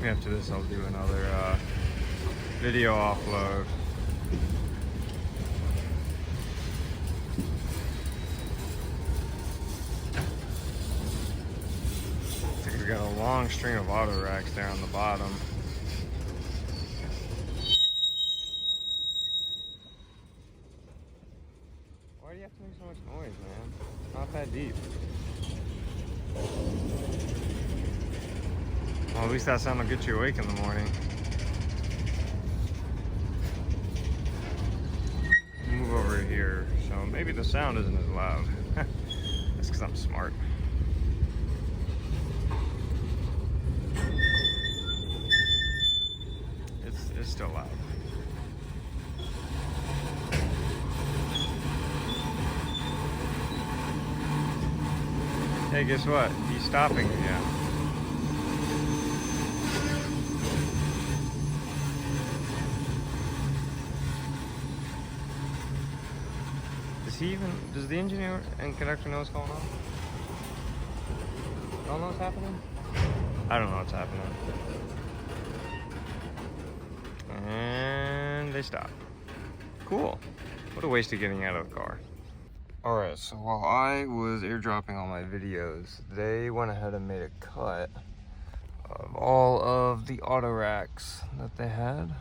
After this, I'll do another video offload. I think we've got a long string of auto racks there on the bottom. Why do you have to make so much noise, man? It's not that deep. Well, at least that sound will get you awake in the morning. Move over here, so maybe the sound isn't as loud. That's because I'm smart. It's still loud. Hey, guess what? He's stopping again. does the engineer and conductor know what's going on? Don't know what's happening? I don't know what's happening. And they stop. Cool. What a waste of getting out of the car. Alright, so while I was airdropping all my videos, they went ahead and made a cut of all of the auto racks that they had.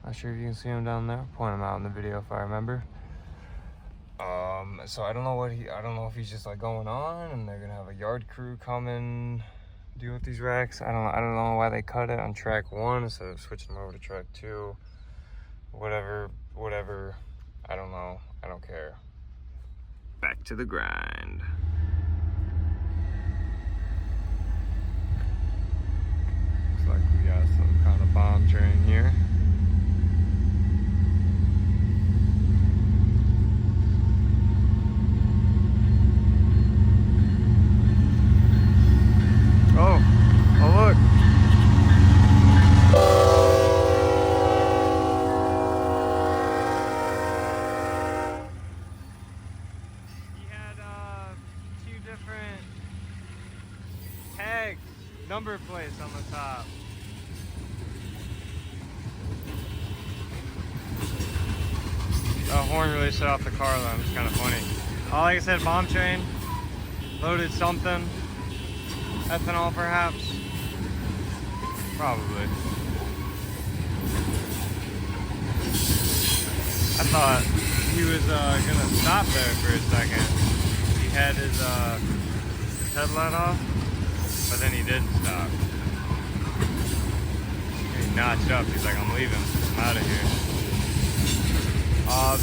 Not sure if you can see them down there. Point them out in the video if I remember. So I don't know I don't know if he's just like going on and they're gonna have a yard crew come and deal with these racks. I don't know why they cut it on track 1 instead of switching them over to track 2. Whatever. I don't know. I don't care. Back to the grind. Looks like we got some kind of bomb train here. Oh look. He had 2 different tags, number plates on the top. The horn really set off the car alarm. It's kind of funny. Like I said, bomb train, loaded something. Ethanol, perhaps? Probably. I thought he was gonna stop there for a second. He had his headlight off, but then he didn't stop. He notched up. He's like, I'm leaving. I'm out of here.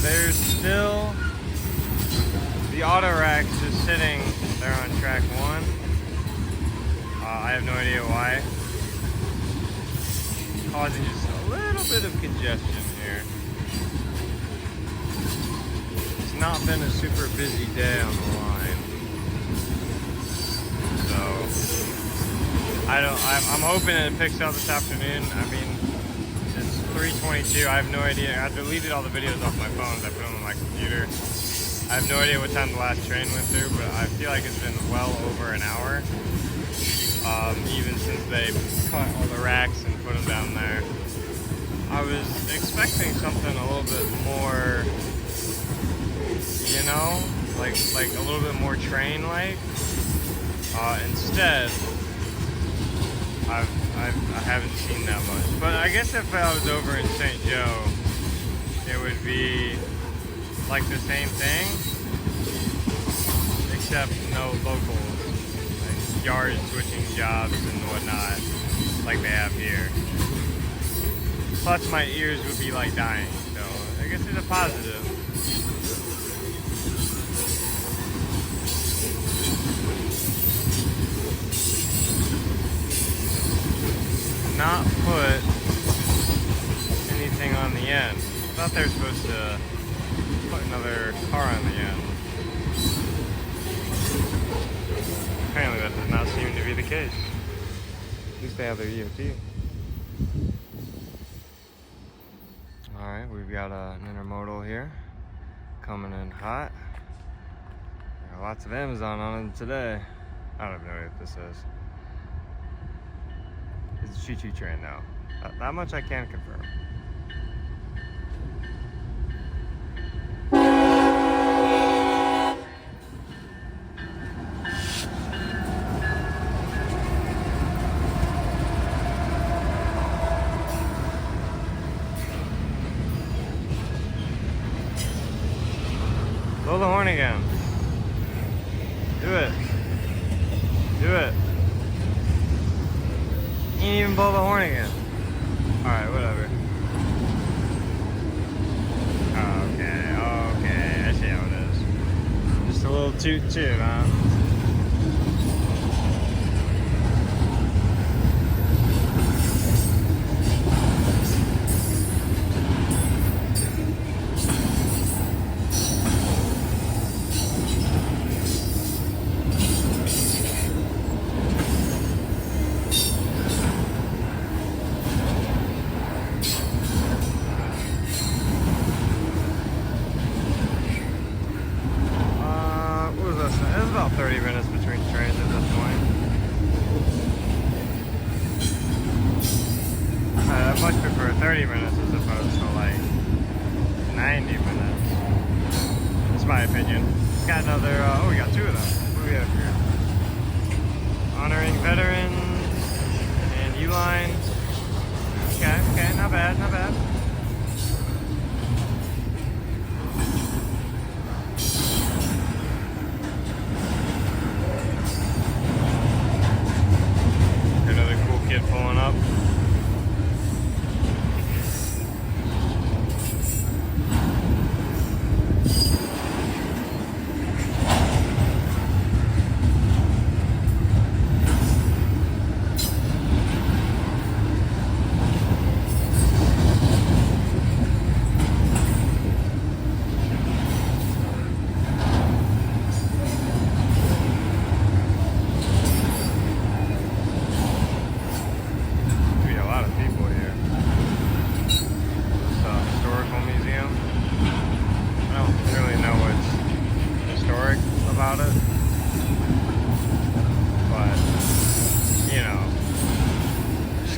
There's still the auto rack just sitting there on track 1. I have no idea why. Causing just a little bit of congestion here. It's not been a super busy day on the line. So I'm hoping it picks up this afternoon. I mean, it's 3:22. I have no idea. I deleted all the videos off my phone. I put them on my computer. I have no idea what time the last train went through, but I feel like it's been well over an hour. Even since they cut all the racks and put them down there. I was expecting something a little bit more, you know, like a little bit more train-like. Instead, I haven't seen that much. But I guess if I was over in St. Joe, it would be like the same thing, except no locals. Yard switching jobs and whatnot like they have here. Plus my ears would be like dying, so I guess it's a positive. Not put anything on the end. I thought they were supposed to put another car on the end. Apparently that does not seem to be the case. At least they have their EOT. Alright, we've got an intermodal here. Coming in hot. Got lots of Amazon on it today. I don't even know what this is. It's a choo-choo train now. That much I can confirm. Blow the horn again. Do it. Do it. You didn't even blow the horn again. Alright, whatever. Okay, I see how it is. Just a little toot, huh? 30 minutes as opposed to like 90 minutes. That's my opinion. Got another, oh, we got two of them. What do we have here? Honoring veterans and U-line. Okay, not bad, not bad. Another cool kid pulling up.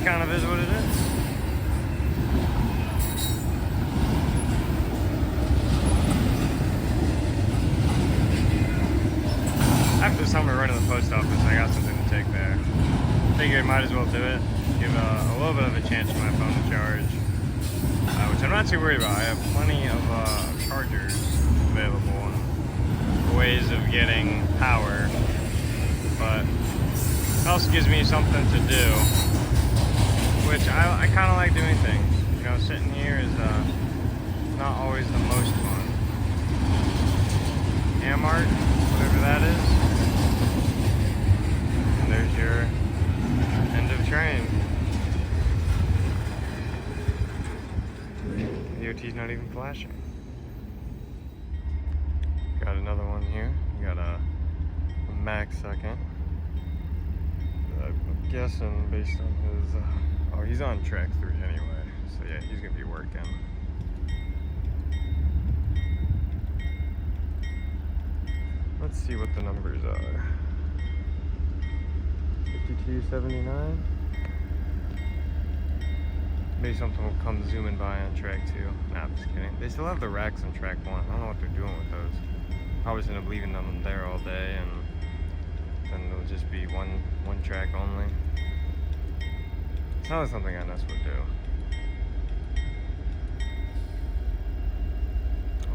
Kind of is what it is. After this time we run to the post office, I got something to take there. Figured might as well do it. Give a little bit of a chance for my phone to charge, which I'm not too worried about. I have plenty of chargers available and ways of getting power, but it also gives me something to do. Which I kind of like doing things. You know, sitting here is not always the most fun. Amart, whatever that is. And there's your end of train. DOT's not even flashing. Got another one here. We got a Max second. I'm guessing based on his... oh, he's on track 3 anyway, so yeah, he's gonna be working. Let's see what the numbers are. 5279. Maybe something will come zooming by on track 2. Nah, I'm just kidding. They still have the racks on track 1. I don't know what they're doing with those. Probably just end up leaving them there all day, and then it'll just be one track only. It's not something NS would do.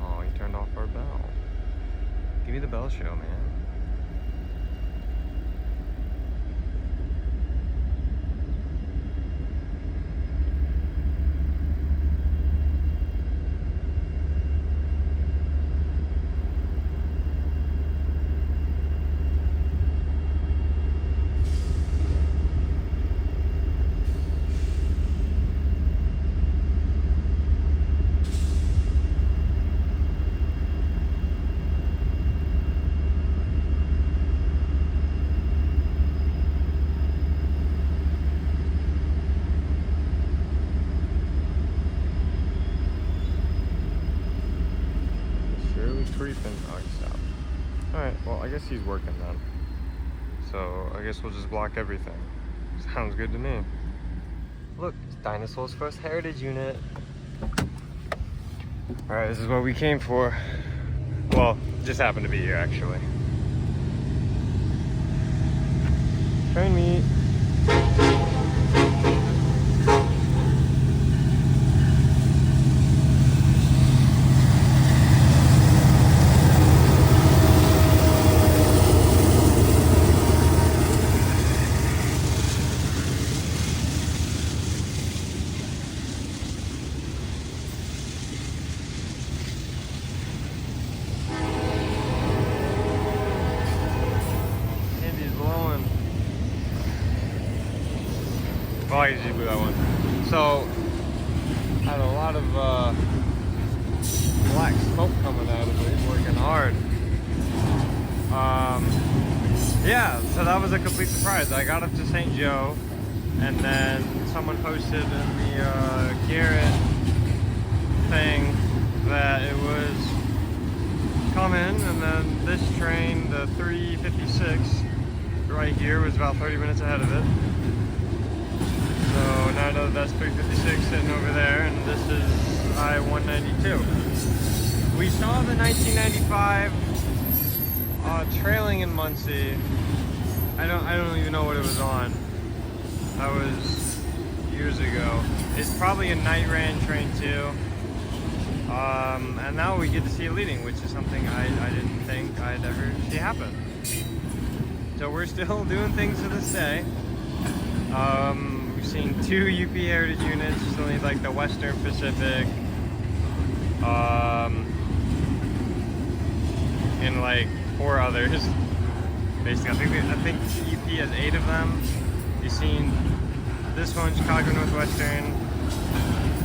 Oh, he turned off our bell. Give me the bell show, man. Creeping. Oh, he stopped. Alright, well, I guess he's working then. So, I guess we'll just block everything. Sounds good to me. Look, it's Dinosaur's First Heritage Unit. Alright, this is what we came for. Well, just happened to be here, actually. Train meet. Oh, I usually blew that one. So, had a lot of black smoke coming out of it. He's working hard. Yeah, so that was a complete surprise. I got up to St. Joe, and then someone posted in the Garrett thing that it was coming, and then this train, the 356, right here, was about 30 minutes ahead of it. So now I know that's 356 sitting over there, and this is I-192. We saw the 1995 trailing in Muncie. I don't even know what it was on. That was years ago. It's probably a night ran train too. And now we get to see it leading, which is something I didn't think I'd ever see happen. So we're still doing things to this day. We've seen 2 UP Heritage units, still need like the Western Pacific, and like 4 others. Basically, I think UP has 8 of them. You've seen this one, Chicago Northwestern,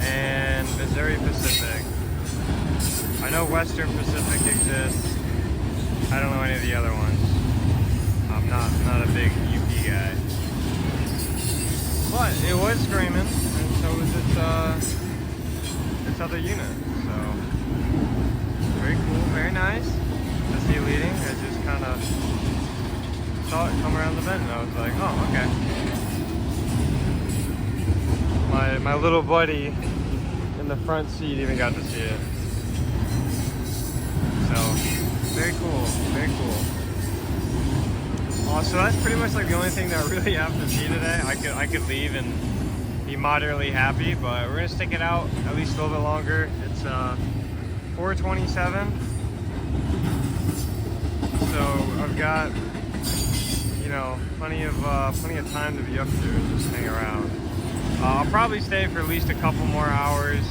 and Missouri Pacific. I know Western Pacific exists. I don't know any of the other ones. I'm not a big UP guy. But it was screaming, and so was its other unit. So very cool, very nice to see leading. I just kind of saw it come around the bend, and I was like, oh, okay. My little buddy in the front seat even got to see it. So very cool, very cool. So that's pretty much like the only thing that I really have to see today. I could leave and be moderately happy, but we're gonna stick it out at least a little bit longer. It's 4:27, so I've got, you know, plenty of time to be up there and just hang around. I'll probably stay for at least a couple more hours.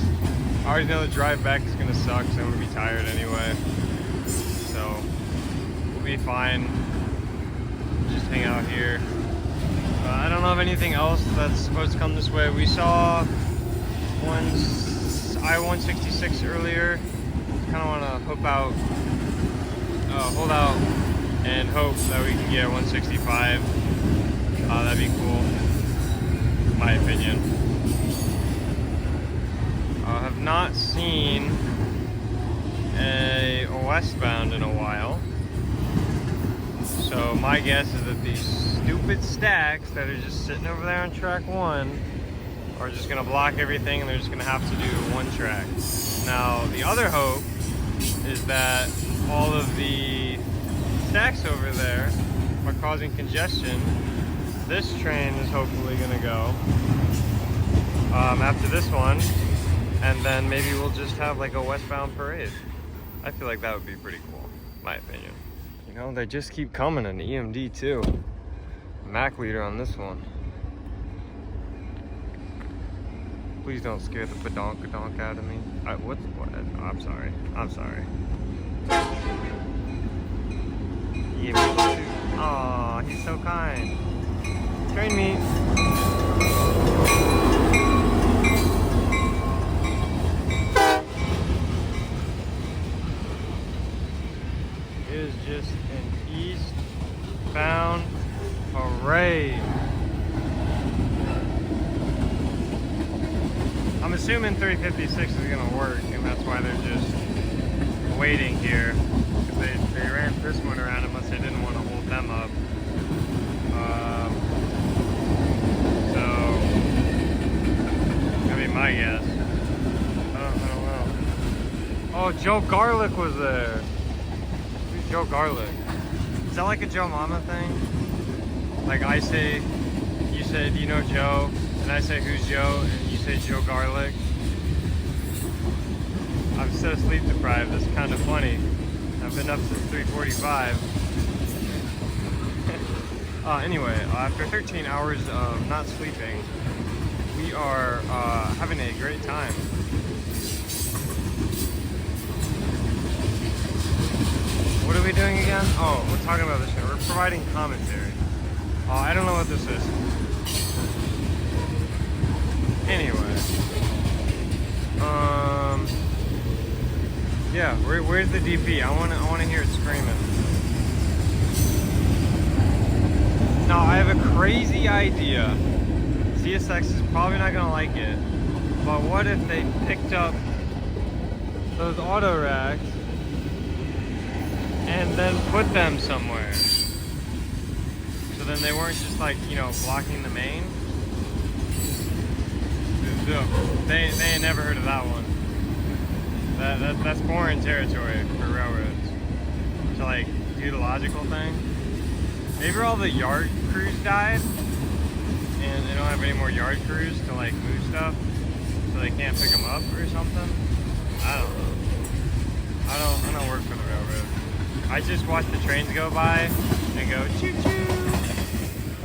I already know the drive back is gonna suck, so I'm gonna be tired anyway. So we'll be fine. Just hang out here. I don't know of anything else that's supposed to come this way. We saw I-166 earlier. Kind of want to hold out and hope that we can get 165. That'd be cool, in my opinion. I have not seen a westbound in a while. So my guess is that these stupid stacks that are just sitting over there on track 1 are just gonna block everything, and they're just gonna have to do 1 track. Now, the other hope is that all of the stacks over there are causing congestion. This train is hopefully gonna go after this one, and then maybe we'll just have like a westbound parade. I feel like that would be pretty cool, in my opinion. You know, they just keep coming in EMD too. Mac leader on this one. Please don't scare the badonk out of me. What? I'm sorry. I'm sorry. EMD 2. Aw, he's so kind. Train me. Is just an eastbound parade. I'm assuming 356 is gonna work, and that's why they're just waiting here. They ran this one around unless they didn't want to hold them up. So that'd be my guess. I don't know. Oh, Joe Garlick was there. Joe Garlick. Is that like a Joe Mama thing? Like I say, you say, do you know Joe? And I say, who's Joe? And you say Joe Garlick. I'm so sleep deprived, it's kind of funny. I've been up since 3:45. Anyway, after 13 hours of not sleeping, we are having a great time. What are we doing again? Oh, we're talking about this show. We're providing commentary. I don't know what this is. Anyway. Yeah, where's the DP? I wanna hear it screaming. Now, I have a crazy idea. CSX is probably not gonna like it. But what if they picked up those auto racks and then put them somewhere? So then they weren't just like, you know, blocking the main. So they ain't never heard of that one. That's foreign territory for railroads. To like do the logical thing. Maybe all the yard crews died, and they don't have any more yard crews to like move stuff, so they can't pick them up or something. I don't know. I don't work for the railroad. I just watch the trains go by and go choo choo.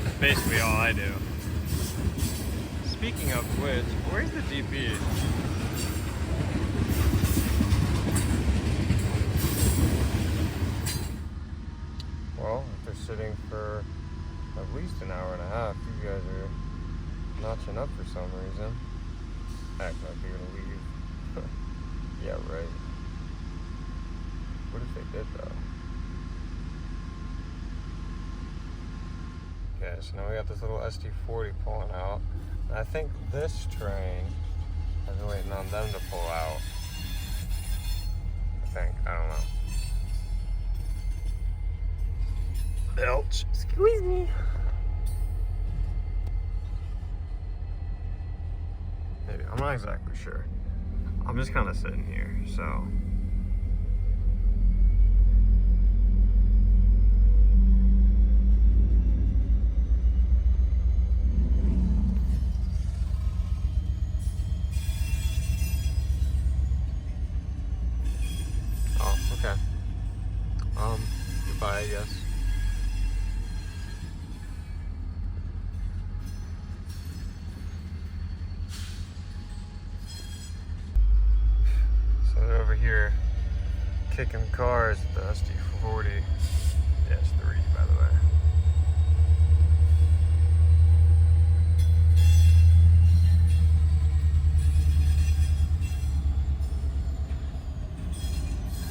That's basically all I do. Speaking of which, where's the DP? Well, if they're sitting for at least an hour and a half, you guys are notching up for some reason. Act like they're gonna leave. Yeah, right. What if they did though? Okay, so now we got this little SD40 pulling out. And I think this train, I've been waiting on them to pull out. I think, I don't know. Belch. Excuse me. Maybe. I'm not exactly sure. I'm just kind of sitting here, so. Oh, okay. Goodbye, I guess. Here kicking cars at the SD40. Yeah, it's 3 by the way.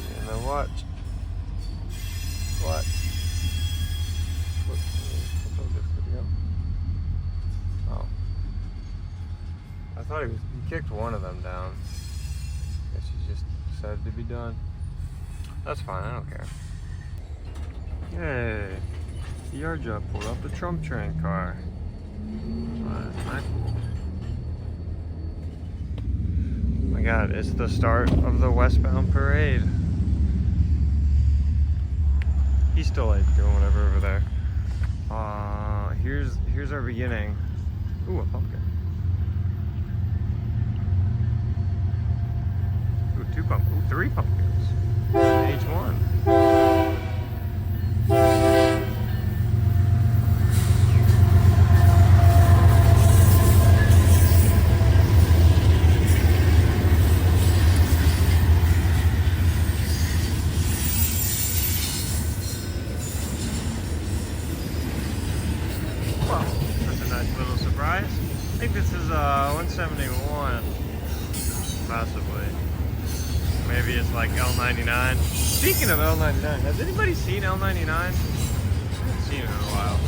You know what? What? What's this video? Oh. I thought he kicked one of them down. Guess he just decided to be done. That's fine, I don't care. Hey, the yard job pulled up the Trump train car. My God, it's the start of the westbound parade. He's still like doing whatever over there. Here's our beginning. Ooh, a pumpkin. 3 pumpkins. Each one. Well, that's a nice little surprise. I think this is 171, possibly. Maybe it's like L99. Speaking of L99, has anybody seen L99? I haven't seen it in a while.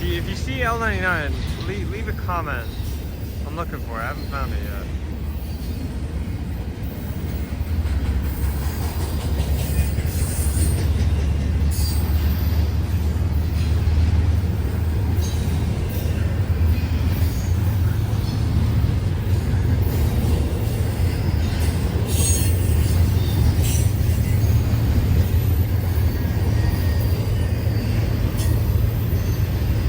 If you see L99, leave a comment. I'm looking for it. I haven't found it yet.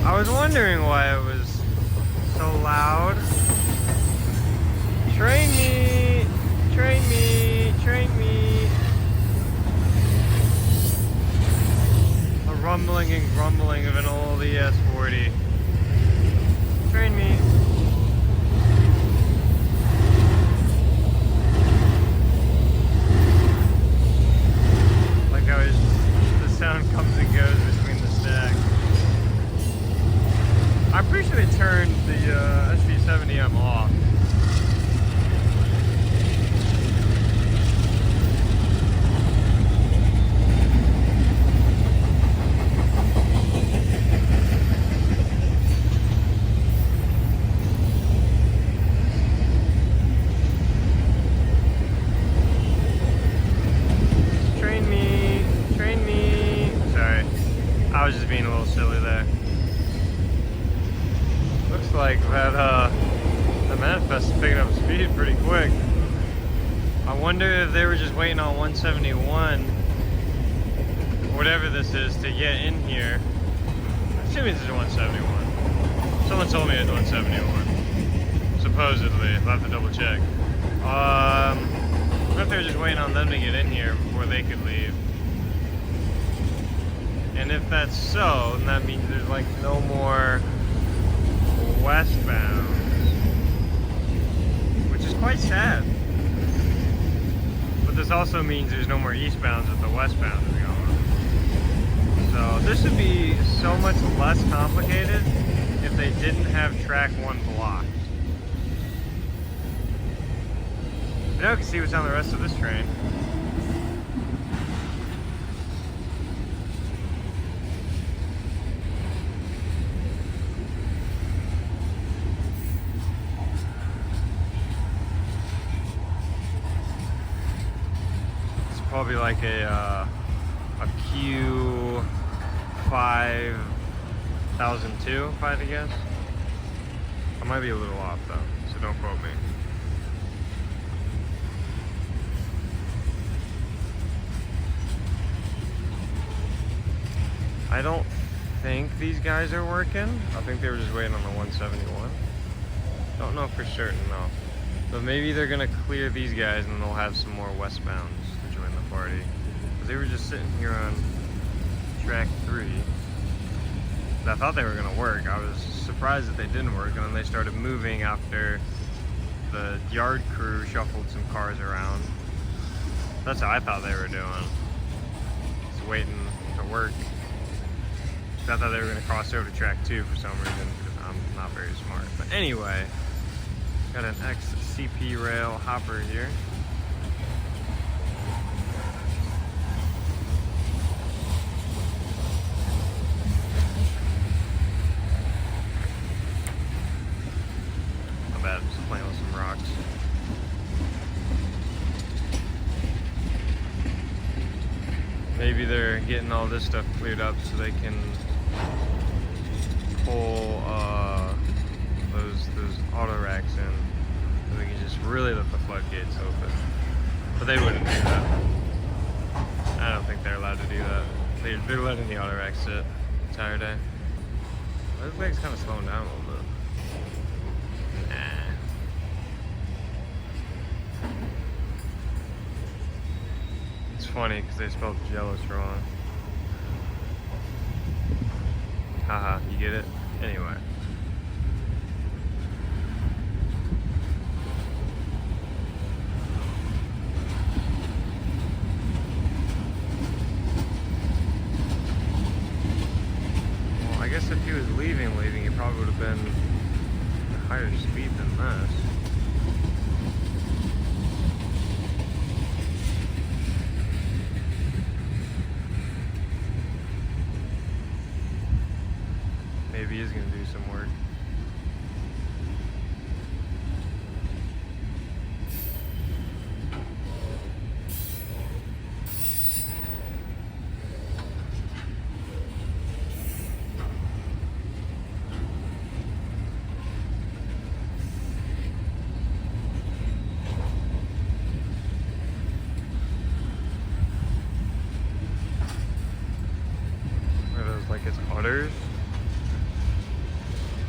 I was wondering why it was so loud. Train me, train me, train me. A rumbling and grumbling of an old ES40. Train me. Like how the sound comes and goes between the stacks. I'm pretty sure they turned the SV70M off. Train me, train me. Sorry, I was just being a little silly there. Looks like that the Manifest is picking up speed pretty quick. I wonder if they were just waiting on 171, whatever this is, to get in here. I'm assuming this is 171. Someone told me it's 171. Supposedly. I'll have to double check. I wonder if they were just waiting on them to get in here before they could leave. And if that's so, then that means there's like no more westbound, which is quite sad. But this also means there's no more eastbounds if the westbound is going. So this would be so much less complicated if they didn't have track 1 blocked. Now we can see what's on the rest of this train. Probably like a Q5002, if I had to guess. I might be a little off though, so don't quote me. I don't think these guys are working. I think they were just waiting on the 171. Don't know for certain though. But maybe they're gonna clear these guys and they'll have some more westbounds to join the party. Because they were just sitting here on track 3. And I thought they were gonna work. I was surprised that they didn't work, and then they started moving after the yard crew shuffled some cars around. That's how I thought they were doing. Just waiting to work. I thought they were gonna cross over to track 2 for some reason, because I'm not very smart. But anyway, got an ex-CP rail hopper here. Not bad, just playing with some rocks. Maybe they're getting all this stuff cleared up so they can pull those auto racks in, so we can just really let the floodgates open. But they wouldn't do that. I don't think they're allowed to do that. They're letting the auto racks sit the entire day. This bag's kind of slowing down a little bit. Nah. It's funny because they spelled jealous wrong. Haha, you get it? Anyway. Well, I guess if he was leaving, he probably would have been at a higher speed than this. Maybe he is going to do some work. Are those like his udders?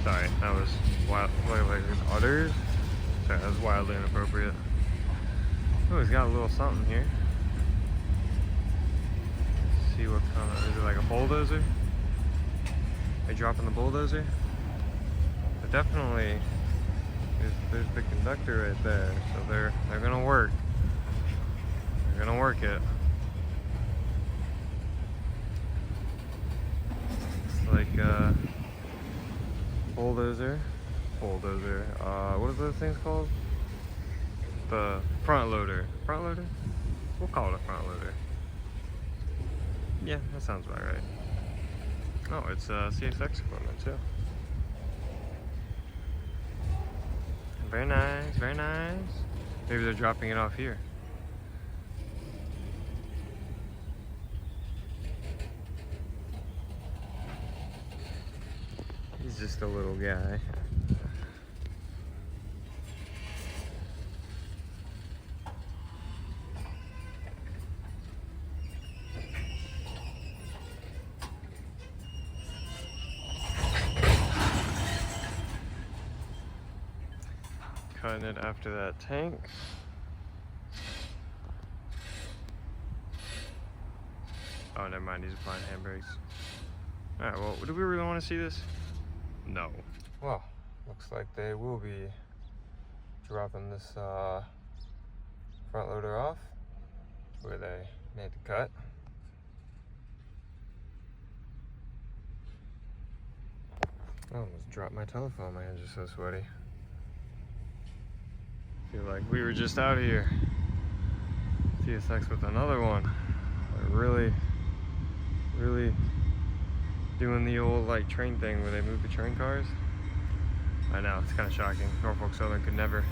Sorry, that was wild, like his udders. Sorry, that was wildly inappropriate. Oh, he's got a little something here. Let's see what kind of, is it like a bulldozer? Are they dropping the bulldozer? But definitely, there's the conductor right there. So they're gonna work. They're gonna work it. It's like bulldozer. What are those things called? The front loader. Front loader? We'll call it a front loader. Yeah, that sounds about right. Oh, it's CSX equipment too. Very nice, very nice. Maybe they're dropping it off here. He's just a little guy. cutting it after that tank. Oh, never mind, he's applying handbrakes. Alright, well, do we really want to see this? No. Well, looks like they will be dropping this front loader off where they made the cut. I almost dropped my telephone, my hands are so sweaty. Feel like we were just out here. CSX with another one. Like really doing the old like train thing where they move the train cars. I know, it's kind of shocking. Norfolk Southern could never.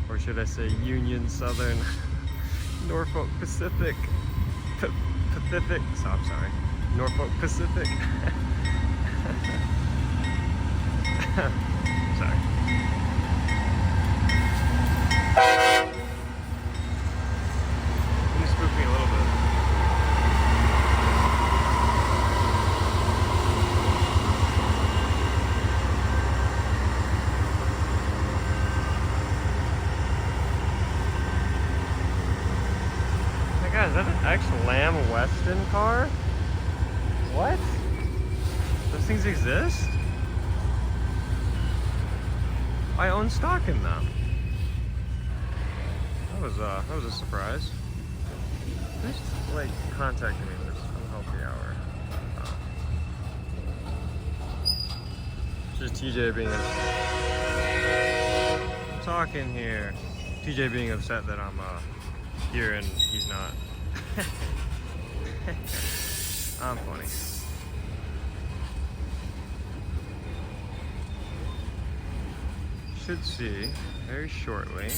Or should I say Union Southern. Norfolk Pacific. Pacific. So, I'm sorry. Norfolk Pacific. Sorry. You spooked me a little bit. Hey guys, is that an ex-Lamb Weston car? What? Those things exist? I own stock in them. That was a surprise. Who's like contacting me this unhealthy hour? Just TJ being I'm talking here. TJ being upset that I'm here and he's not. I'm funny. Should see very shortly.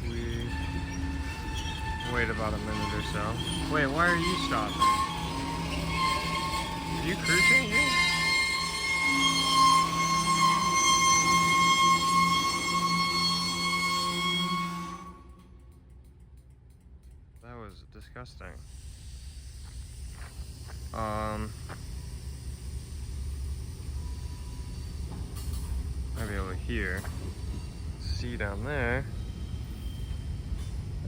We wait about a minute or so. Wait, why are you stopping? Are you crew changing? That was disgusting. Maybe over here. See down there.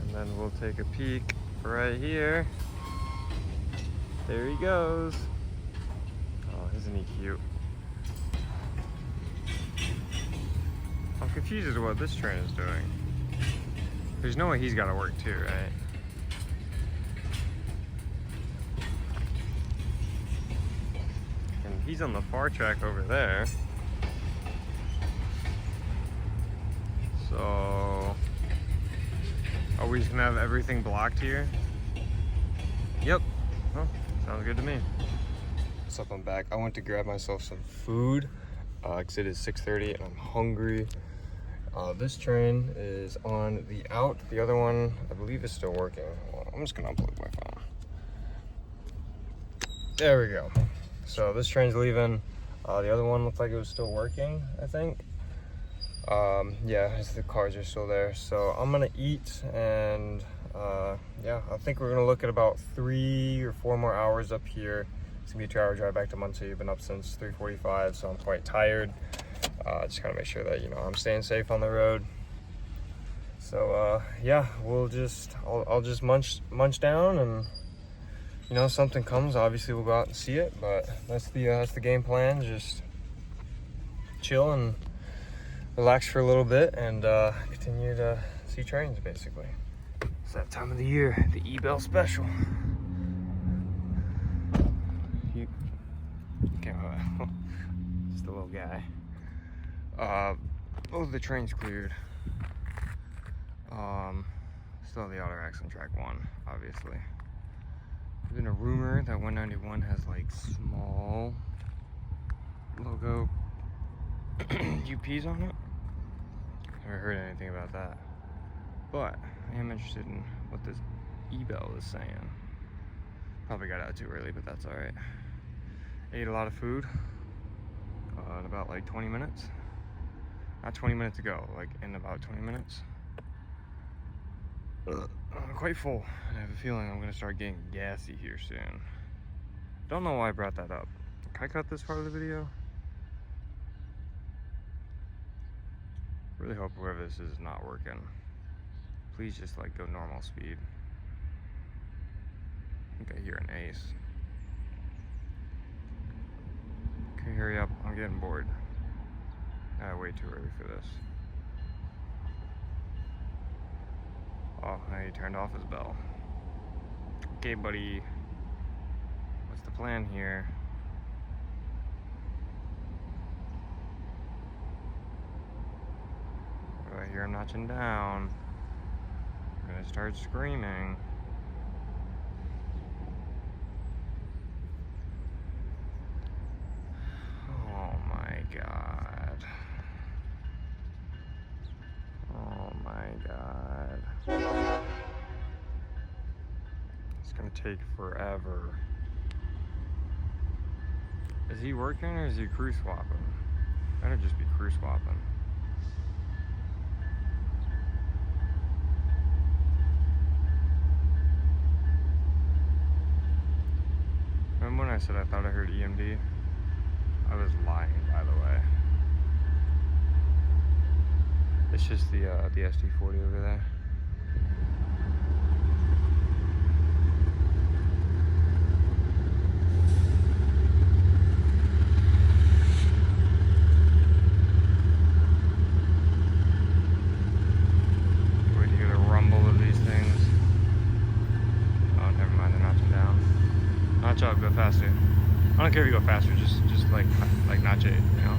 And then we'll take a peek right here. There he goes. Oh, isn't he cute? I'm confused as to what this train is doing. There's no way he's got to work too, right? And he's on the far track over there. So, are we just gonna have everything blocked here? Yep. Well, sounds good to me. What's up? I'm back. I went to grab myself some food because it is 6:30 and I'm hungry. This train is on the out. The other one, I believe, is still working. Well, I'm just gonna unplug my phone. There we go. So this train's leaving. The other one looked like it was still working, I think. Yeah, the cars are still there. So I'm gonna eat and yeah, I think we're gonna look at about 3 or 4 more hours up here. It's gonna be a 2-hour drive back to Muncie. I've been up since 3:45, so I'm quite tired. Just gotta make sure that, you know, I'm staying safe on the road. So yeah, I'll just munch down, and you know, something comes, obviously we'll go out and see it. But that's the game plan. Just chill and relax for a little bit and continue to see trains, basically. It's that time of the year, the E-Bell special. Just a little guy. Both the trains cleared. Still the auto racks on track 1, obviously. There's been a rumor that 191 has like small logo UPs on it. Never heard anything about that, but I am interested in what this E-Bell is saying. Probably got out too early, but that's all right. Ate a lot of food in about like 20 minutes. Not 20 minutes ago, like in about 20 minutes. I'm quite full, and I have a feeling I'm gonna start getting gassy here soon. Don't know why I brought that up. Can I cut this part of the video? Really hope whoever this is not working. Please just like go normal speed. I think I hear an ace. Okay, hurry up. I'm getting bored. Way too early for this. Oh, now he turned off his bell. Okay, buddy. What's the plan here? Oh, I hear him notching down. I'm gonna start screaming. Oh my god. Oh my god. It's gonna take forever. Is he working or is he crew swapping? Better just be crew swapping. Remember when I said I thought I heard EMD? I was lying, by the way. It's just the SD40 over there. Wait to hear the rumble of these things. Oh, never mind, they're notching down. Notch up, go faster. I don't care if you go faster, just like notch it, you know?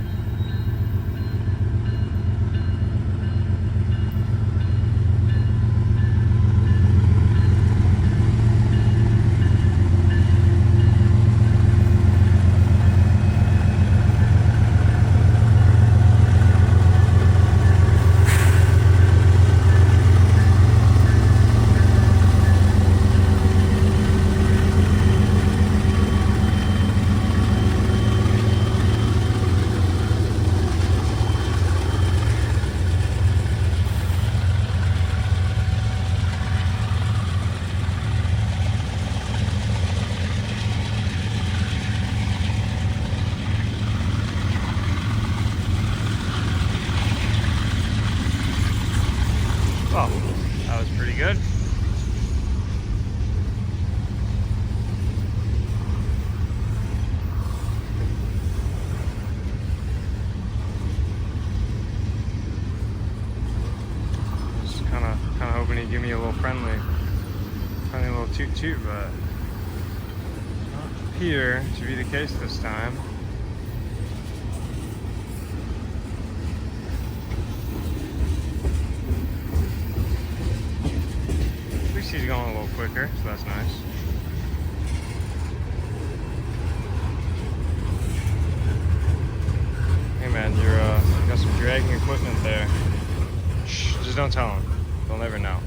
Well, that was pretty good. Just kind of hoping he'd give me a little friendly little toot toot, but not appear to be the case this time. He's going a little quicker, so that's nice. Hey man, you got some dragging equipment there. Shh, just don't tell him. They'll never know.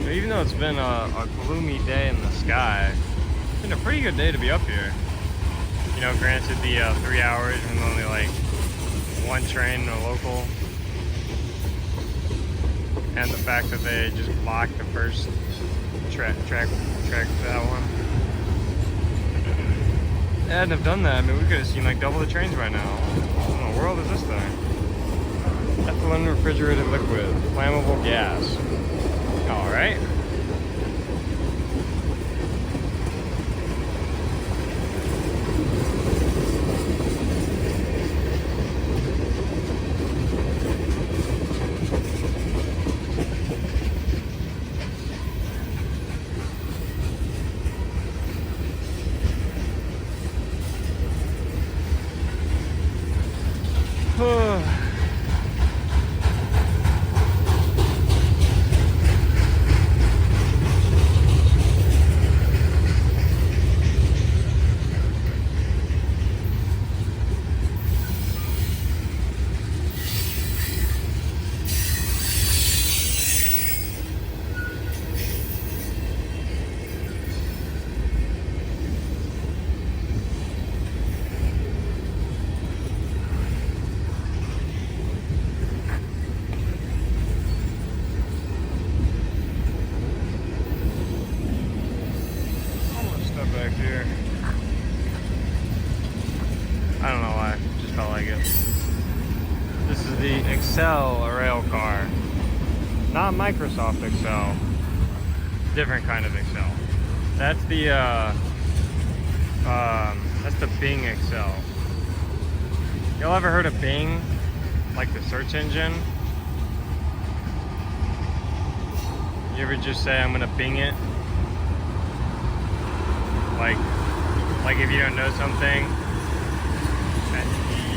So even though it's been a gloomy day in the sky, it's been a pretty good day to be up here. You know, granted the 3 hours and only like one train and a local, and the fact that they just blocked the first track for that one. They hadn't have done that, I mean, we could have seen like double the trains by now. What in the world is this thing? Ethylene refrigerated liquid, flammable gas. All right. Back here. it. This is the Excel rail car. Not Microsoft Excel. Different kind of Excel. That's the Bing Excel. Y'all ever heard of Bing? Like the search engine? You ever just say, I'm gonna Bing it? Like if you don't know something,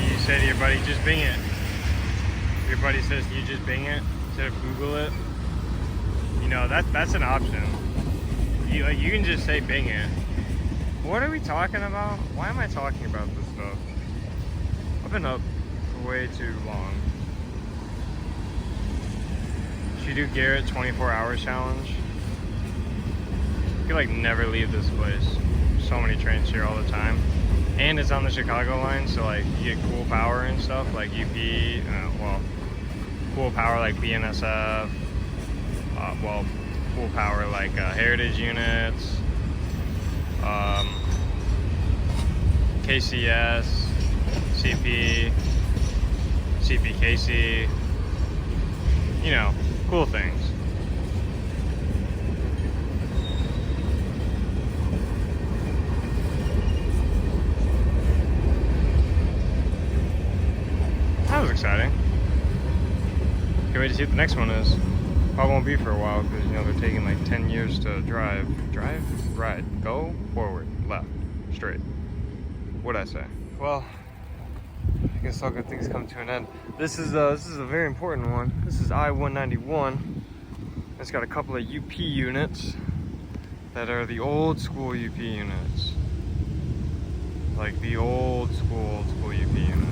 you say to your buddy, just Bing it. Your buddy says, you just Bing it instead of Google it. You know, that's an option. You can just say Bing it. What are we talking about? Why am I talking about this stuff? I've been up for way too long. Should we do Garrett 24-hour challenge? You could like never leave this place. So many trains here all the time. And it's on the Chicago line, so like you get cool power and stuff like UP, well, cool power like BNSF, well, cool power like heritage units, KCS, CP, CPKC, you know, cool things. That was exciting. Can't wait to see what the next one is. Probably won't be for a while because, you know, they're taking like 10 years to drive, ride, go, forward, left, straight. What'd I say? Well, I guess all good things come to an end. This is a very important one. This is I-191. It's got a couple of UP units that are the old school UP units. Like the old school UP units.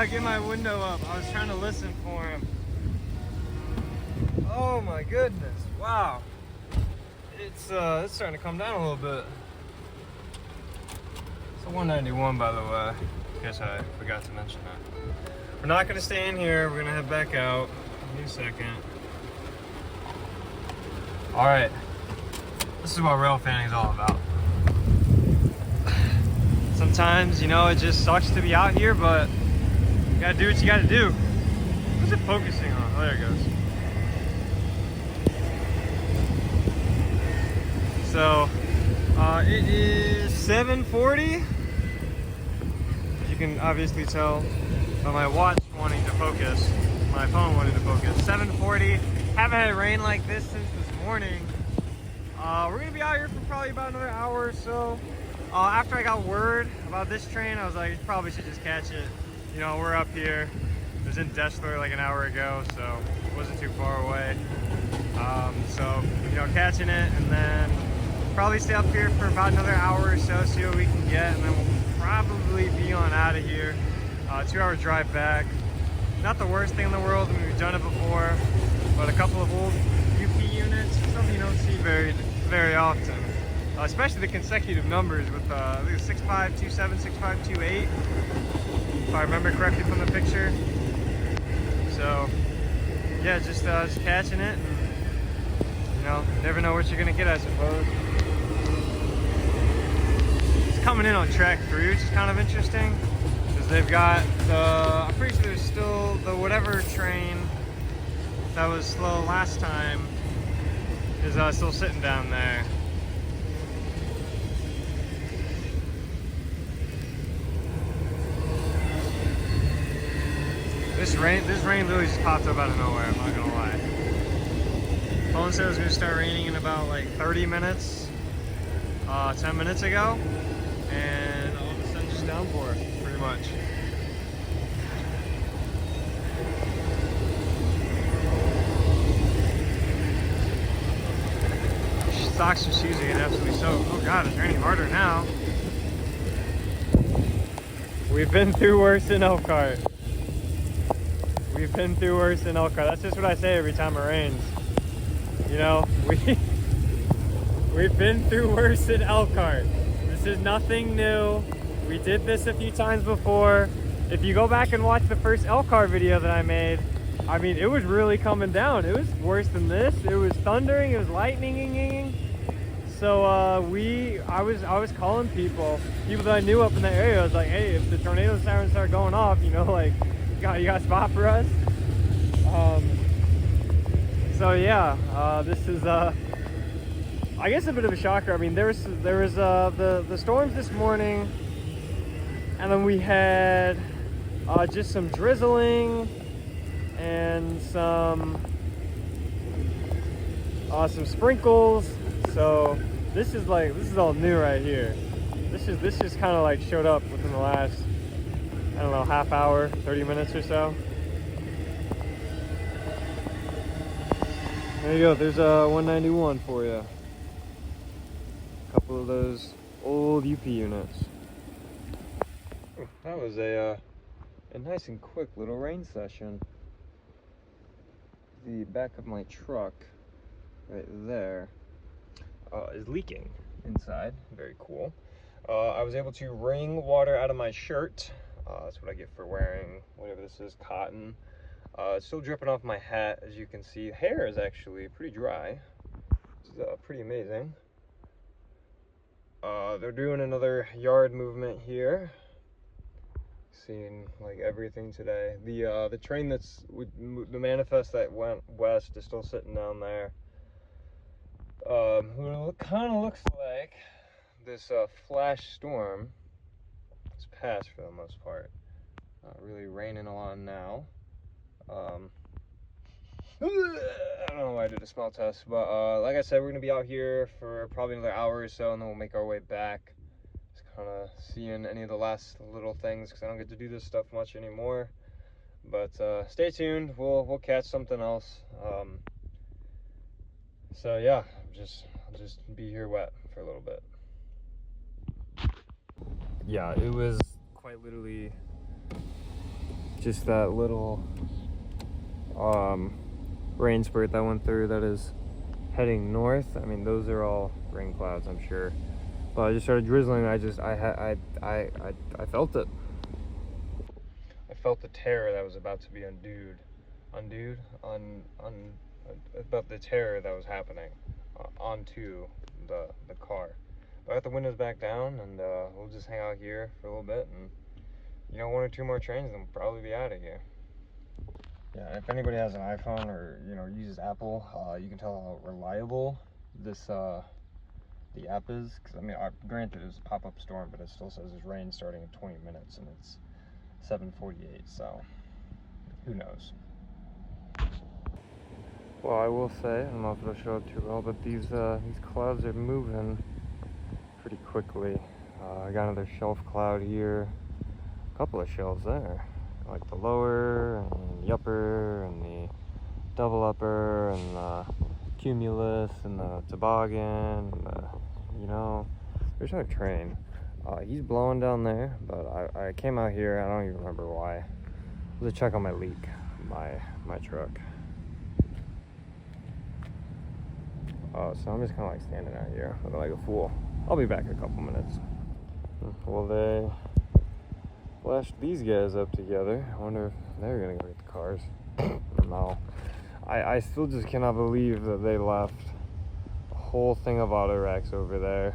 Get my window up. I was trying to listen for him. Oh my goodness. Wow. It's starting to come down a little bit. It's a 191, by the way. Guess I forgot to mention that. We're not gonna stay in here. We're gonna head back out. Give me a second. Alright. This is what Railfanning is all about. Sometimes, you know, it just sucks to be out here, but you gotta do what you gotta do. What's it focusing on? Oh, there it goes. So, it is 7:40. As you can obviously tell by my watch wanting to focus, my phone wanting to focus. 7:40. Haven't had rain like this since this morning. We're gonna be out here for probably about another hour or so. After I got word about this train, I was like, probably should just catch it. You know, we're up here. It was in Deshler like an hour ago, so it wasn't too far away. So, you know, catching it, and then probably stay up here for about another hour or so, see what we can get, and then we'll probably be on out of here. 2-hour drive back. Not the worst thing in the world. I mean, we've done it before, but a couple of old UP units, something you don't see very often. Especially the consecutive numbers with I think 6527, 6528. If I remember correctly from the picture. So yeah, just catching it, and you know, never know what you're gonna get, I suppose. It's coming in on track 3, which is kind of interesting because they've got I'm pretty sure there's still the whatever train that was slow last time is still sitting down there. This rain literally just popped up out of nowhere, I'm not gonna lie. Phone said it was gonna start raining in about like 30 minutes, 10 minutes ago, and all of a sudden just downpour, pretty much. Socks and shoes are getting absolutely soaked. Oh god, it's raining harder now. We've been through worse in Elkhart. We've been through worse in Elkhart. That's just what I say every time it rains. You know, We've been through worse in Elkhart. This is nothing new. We did this a few times before. If you go back and watch the first Elkhart video that I made, I mean, it was really coming down. It was worse than this. It was thundering, it was lightning-ing. So I was calling people that I knew up in the area. I was like, hey, if the tornado sirens start going off, you know, like, you got a spot for us? So yeah, this is I guess a bit of a shocker. I mean, there was the storms this morning, and then we had just some drizzling and some sprinkles. So this is all new right here. This just kind of like showed up within the last, I don't know, half hour, 30 minutes or so. There you go. There's a 191 for you. A couple of those old UP units. That was a nice and quick little rain session. The back of my truck, right there, is leaking inside. Very cool. I was able to wring water out of my shirt. That's what I get for wearing whatever this is, cotton. It's still dripping off my hat, as you can see. Hair is actually pretty dry. It's pretty amazing. They're doing another yard movement here. Seeing like everything today. The train the manifest that went west is still sitting down there. It kind of looks like this flash storm has passed for the most part. Really raining a lot now. I don't know why I did a smell test, but like I said, we're gonna be out here for probably another hour or so, and then we'll make our way back. Just kind of seeing any of the last little things, because I don't get to do this stuff much anymore. But stay tuned. We'll catch something else. So yeah, I'll just be here wet for a little bit. Yeah, it was quite literally just that little rain spurt that went through that is heading north. I mean, those are all rain clouds, I'm sure. But I just started drizzling. I felt it. I felt the terror that was about to be about the terror that was happening onto the car. But I got the windows back down, and we'll just hang out here for a little bit, and you know, one or two more trains, then we'll probably be out of here. Yeah, if anybody has an iPhone or, you know, uses Apple, you can tell how reliable this the app is. Because I mean, granted, it was a pop-up storm, but it still says there's rain starting in 20 minutes, and it's 7:48. So who knows? Well, I will say, I don't know if it'll show up too well, but these clouds are moving pretty quickly. I got another shelf cloud here, a couple of shelves there, like the lower and the upper and the double upper and the cumulus and the toboggan and the, you know, there's another train. He's blowing down there, but I came out here, I don't even remember why. Let's check on my leak, my truck. So I'm just kind of like standing out here looking like a fool. I'll be back in a couple minutes. Well, they flashed these guys up together. I wonder if they're gonna go get the cars. No. I still just cannot believe that they left a whole thing of auto racks over there.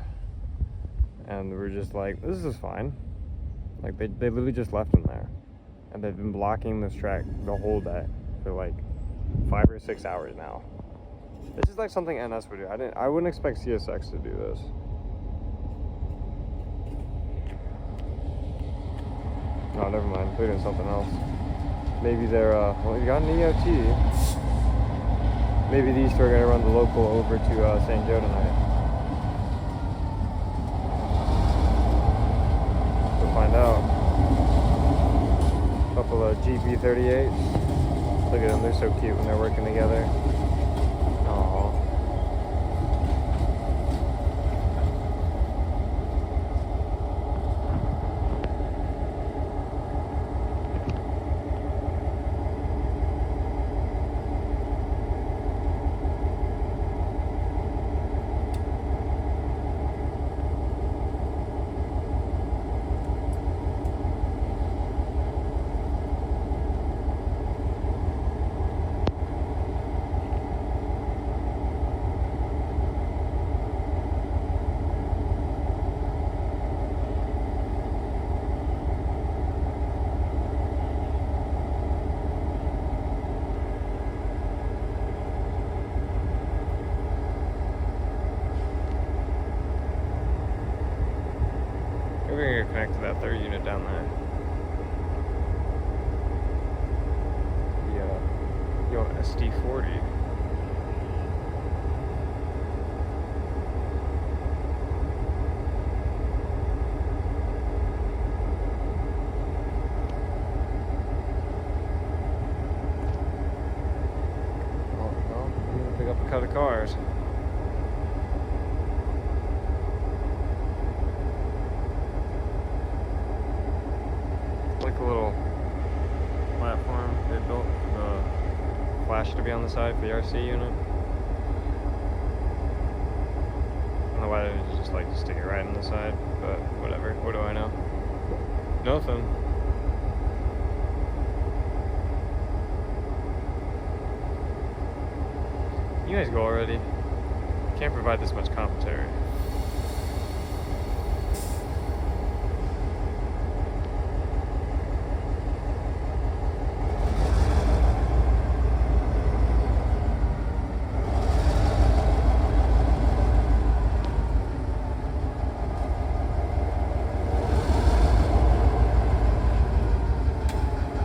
And we're just like, this is fine. Like, they literally just left them there. And they've been blocking this track the whole day for like 5 or 6 hours now. This is like something NS would do. I wouldn't expect CSX to do this. Oh, never mind. They're doing something else. Maybe they're, well, you got an EOT. Maybe these two are going to run the local over to St. Joe tonight. We'll find out. A couple of GP38s. Look at them. They're so cute when they're working together. Aww. third unit down there. Yo, SD40. Pick up a cut of cars. Like a little platform they built the flash to be on the side for the RC unit. I don't know why they just like to stick it right on the side, but whatever. What do I know? Nothing. You guys go already. Can't provide this much commentary.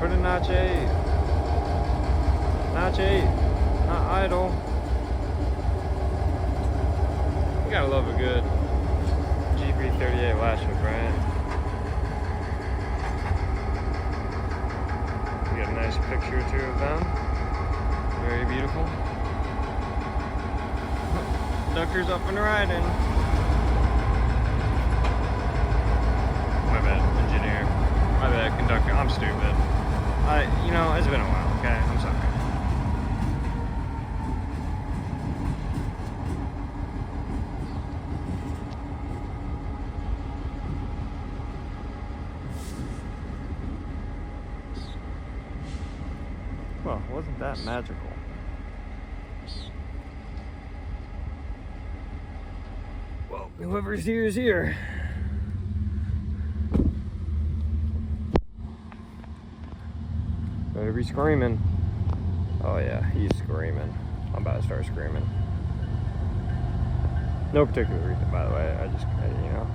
Put a notch 8. Notch 8. Not idle. You gotta love a good GP38 lash hook, right? You get a nice picture or two of them. Very beautiful. Ducker's up and riding. My bad, engineer. My bad, conductor. I'm stupid. You know, it's been a while, okay? I'm sorry. Well, wasn't that magical? Well, whoever's here is here. Better be screaming. Oh yeah, he's screaming. I'm about to start screaming. No particular reason, by the way. I just, you know.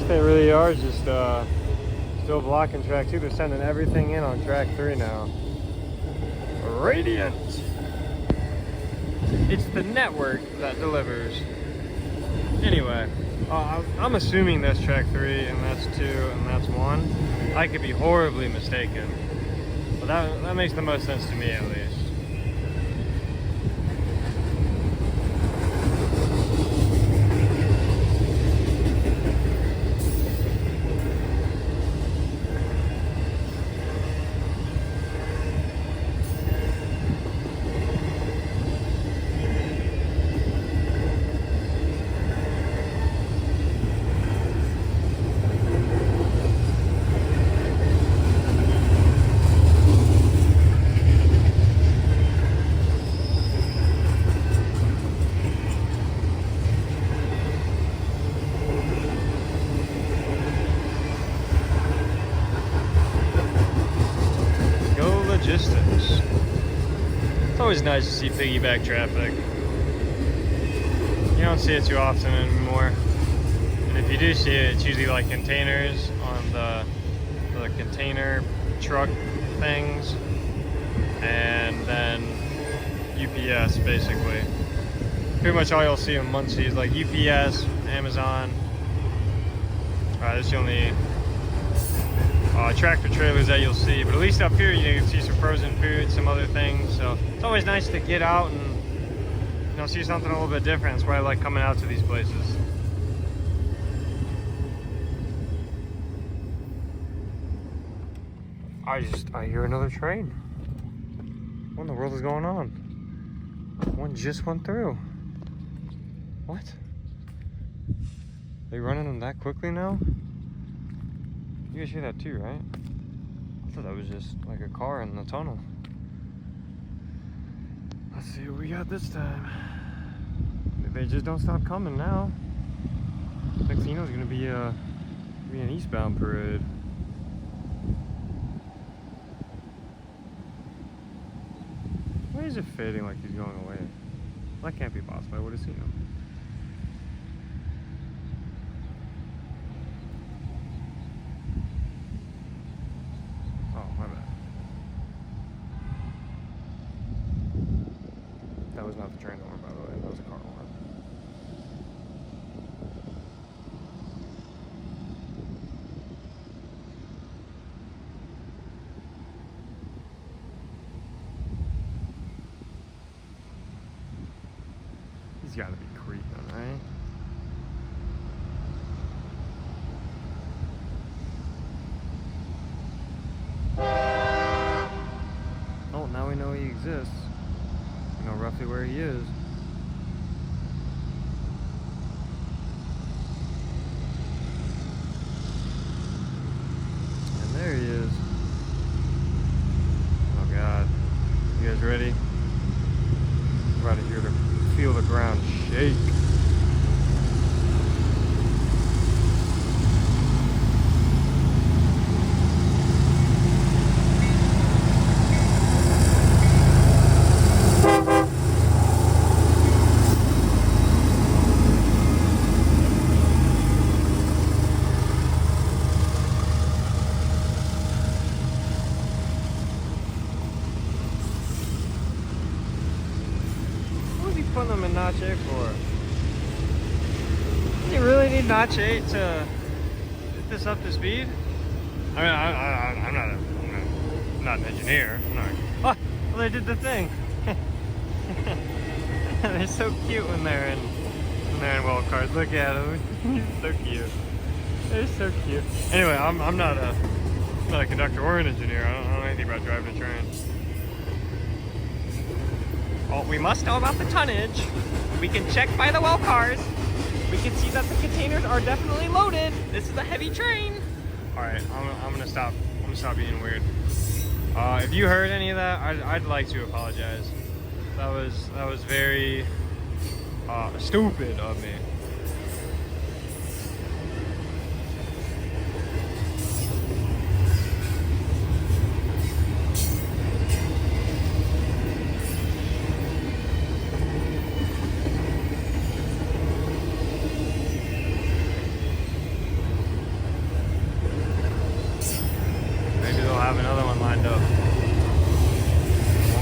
They really are just still blocking track 2. They're sending everything in on track 3 now. Radiant! It's the network that delivers. Anyway, I'm assuming that's track 3 and that's 2 and that's 1. I could be horribly mistaken, but that makes the most sense to me at least. Logistics. It's always nice to see piggyback traffic. You don't see it too often anymore. And if you do see it, it's usually like containers on the container truck things. And then UPS, basically. Pretty much all you'll see in Muncie is like UPS, Amazon. That's the only tractor trailers that you'll see, but at least up here you can see some frozen food, some other things. So it's always nice to get out and see something a little bit different. That's why I like coming out to these places. I hear another train. What in the world is going on? One just went through. What? They running them that quickly now? You guys hear that too, right? I thought that was just like a car in the tunnel. Let's see what we got this time. They just don't stop coming now. Next thing you know, it's gonna be an eastbound parade. Why is it fading like he's going away? That can't be possible. I would have seen him. Oh, my bad. That was not the train horn, by the way. That was a car horn. He's got to be creeping, right? Oh, now we know he exists. We know roughly where he is. And there he is. Oh God. You guys ready? We're about to hear the feel the ground shake. Putting them in notch 8 for? Do you really need notch 8 to get this up to speed? I mean, I'm not an engineer. I'm not. Oh, well, they did the thing. They're so cute when they're in well cars. Look at them. He's so cute. They're so cute. Anyway, I'm not a conductor or an engineer. I don't know anything about driving a train. Oh, we must know about the tonnage. We can check by the well cars. We can see that the containers are definitely loaded. This is a heavy train. All right, I'm gonna stop. I'm gonna stop being weird. If you heard any of that, I'd like to apologize. That was very stupid of me. Have another one lined up.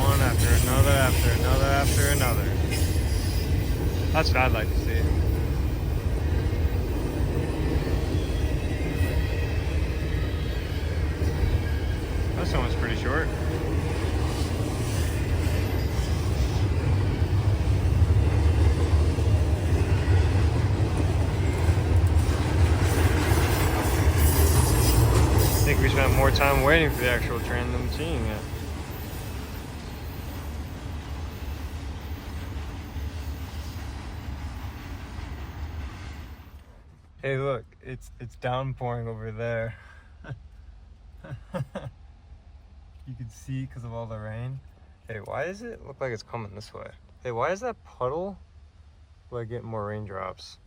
One after another, after another, after another. That's what I'd like to see. This one was pretty short. I think we spent more time waiting for the actual train than seeing it. Hey, look, it's downpouring over there. You can see because of all the rain. Hey, why does it look like it's coming this way? Hey, why is that puddle like getting more raindrops?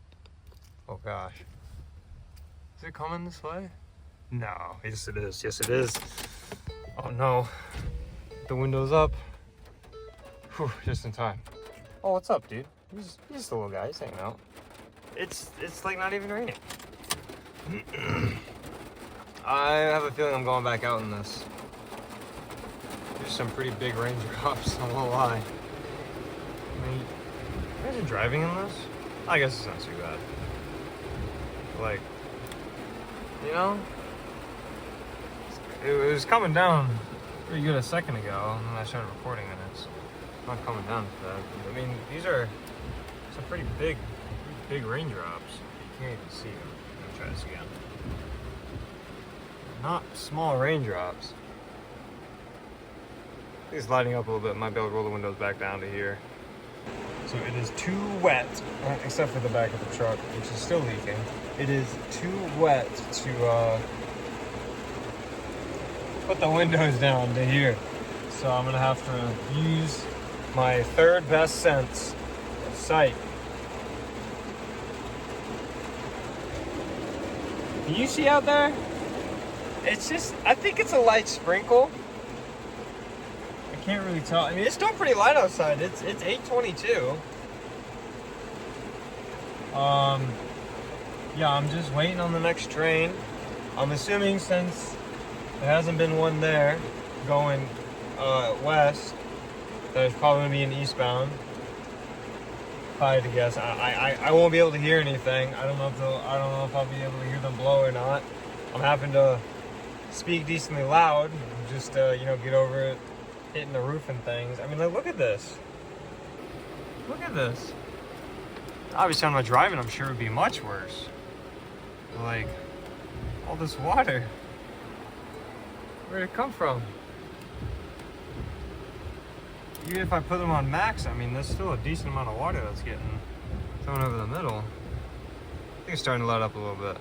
Oh gosh. Is it coming this way? No, yes it is, yes it is. Oh no, the window's up. Whew, just in time. Oh, what's up, dude? He's just a little guy, he's hanging out. It's like not even raining. I have a feeling I'm going back out in this. There's some pretty big raindrops, I won't lie. I mean, imagine driving in this? I guess it's not too bad. Like, you know? It was coming down pretty good a second ago, and then I started recording and it's not coming down to that. I mean, these are some pretty big raindrops. You can't even see them. Let me try this again. Not small raindrops. I think it's lighting up a little bit. Might be able to roll the windows back down to here. So it is too wet, except for the back of the truck, which is still leaking. It is too wet to put the windows down to here. So I'm gonna have to use my third best sense of sight Can you see out there? It's just, I think it's a light sprinkle. I can't really tell. I mean, it's still pretty light outside. It's 8:22. Yeah, I'm just waiting on the next train. I'm assuming since there hasn't been one there going west, there's probably gonna be an eastbound. If I had to guess, I won't be able to hear anything. I don't know if I'll be able to hear them blow or not. I'm having to speak decently loud, just you know, get over it, hitting the roof and things. I mean, like, look at this. Look at this. Obviously, I'm not driving. I'm sure it would be much worse. But, like, all this water. Where'd it come from? Even if I put them on max, I mean, there's still a decent amount of water that's getting thrown over the middle. I think it's starting to let up a little bit.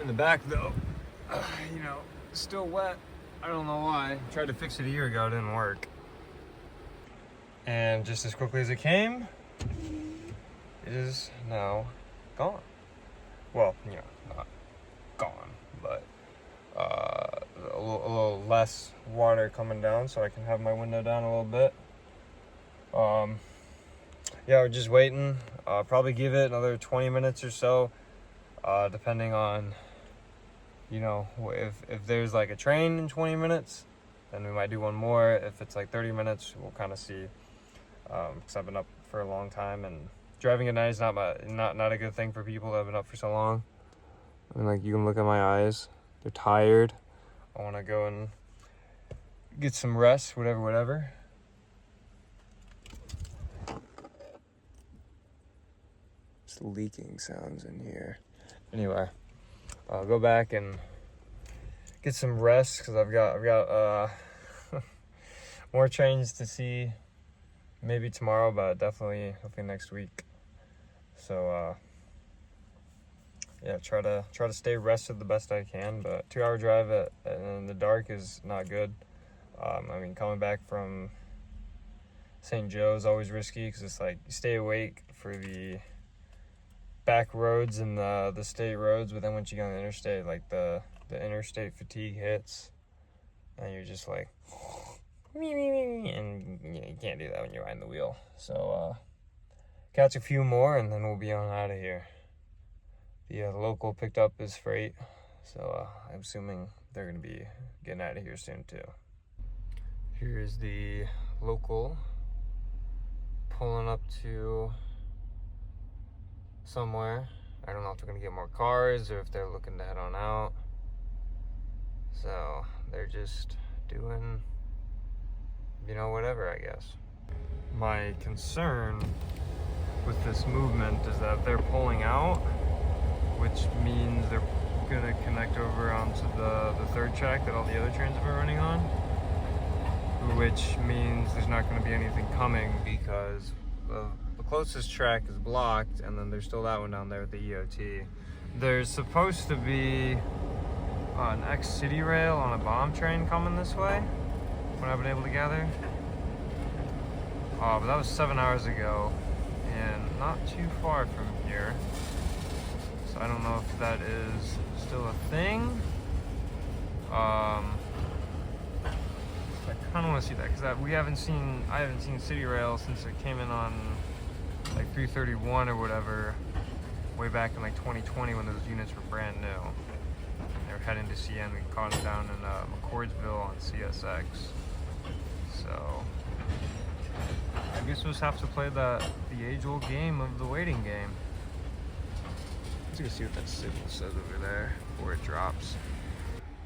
In the back, though, you know, still wet. I don't know why. I tried to fix it a year ago, it didn't work. And just as quickly as it came, it is now gone. Well, you know, not gone, but a little less water coming down, so I can have my window down a little bit. Yeah, we're just waiting. Probably give it another 20 minutes or so, depending on, you know, if there's like a train in 20 minutes, then we might do one more. If it's like 30 minutes, we'll kind of see. Because I've been up for a long time, and driving at night is not a good thing for people that have been up for so long. I mean, like, you can look at my eyes; they're tired. I want to go and get some rest, whatever. Just leaking sounds in here. Anyway, I'll go back and get some rest because I've got more trains to see. Maybe tomorrow, but definitely next week. So yeah, try to stay rested the best I can. But 2-hour drive in the dark is not good. I mean, coming back from St. Joe is always risky because it's like you stay awake for the back roads and the state roads, but then once you get on the interstate, like the interstate fatigue hits, and you're just like. And you can't do that when you're behind the wheel. So catch a few more and then we'll be on out of here. The local picked up his freight, so I'm assuming they're gonna be getting out of here soon too. Here's the local pulling up to somewhere. I don't know if they're gonna get more cars or if they're looking to head on out. So they're just doing, you know, whatever, I guess. My concern with this movement is that they're pulling out, which means they're gonna connect over onto the third track that all the other trains have been running on, which means there's not gonna be anything coming because the closest track is blocked, and then there's still that one down there with the EOT. There's supposed to be an ex-city rail on a bomb train coming this way, what I've been able to gather. But that was 7 hours ago and not too far from here. So I don't know if that is still a thing. I kind of want to see that because I haven't seen city rail since it came in on like 331 or whatever, way back in like 2020 when those units were brand new. They were heading to CN. We caught them down in McCordsville on CSX. So I guess we'll just have to play the age-old game of the waiting game. Let's go see what that signal says over there before it drops.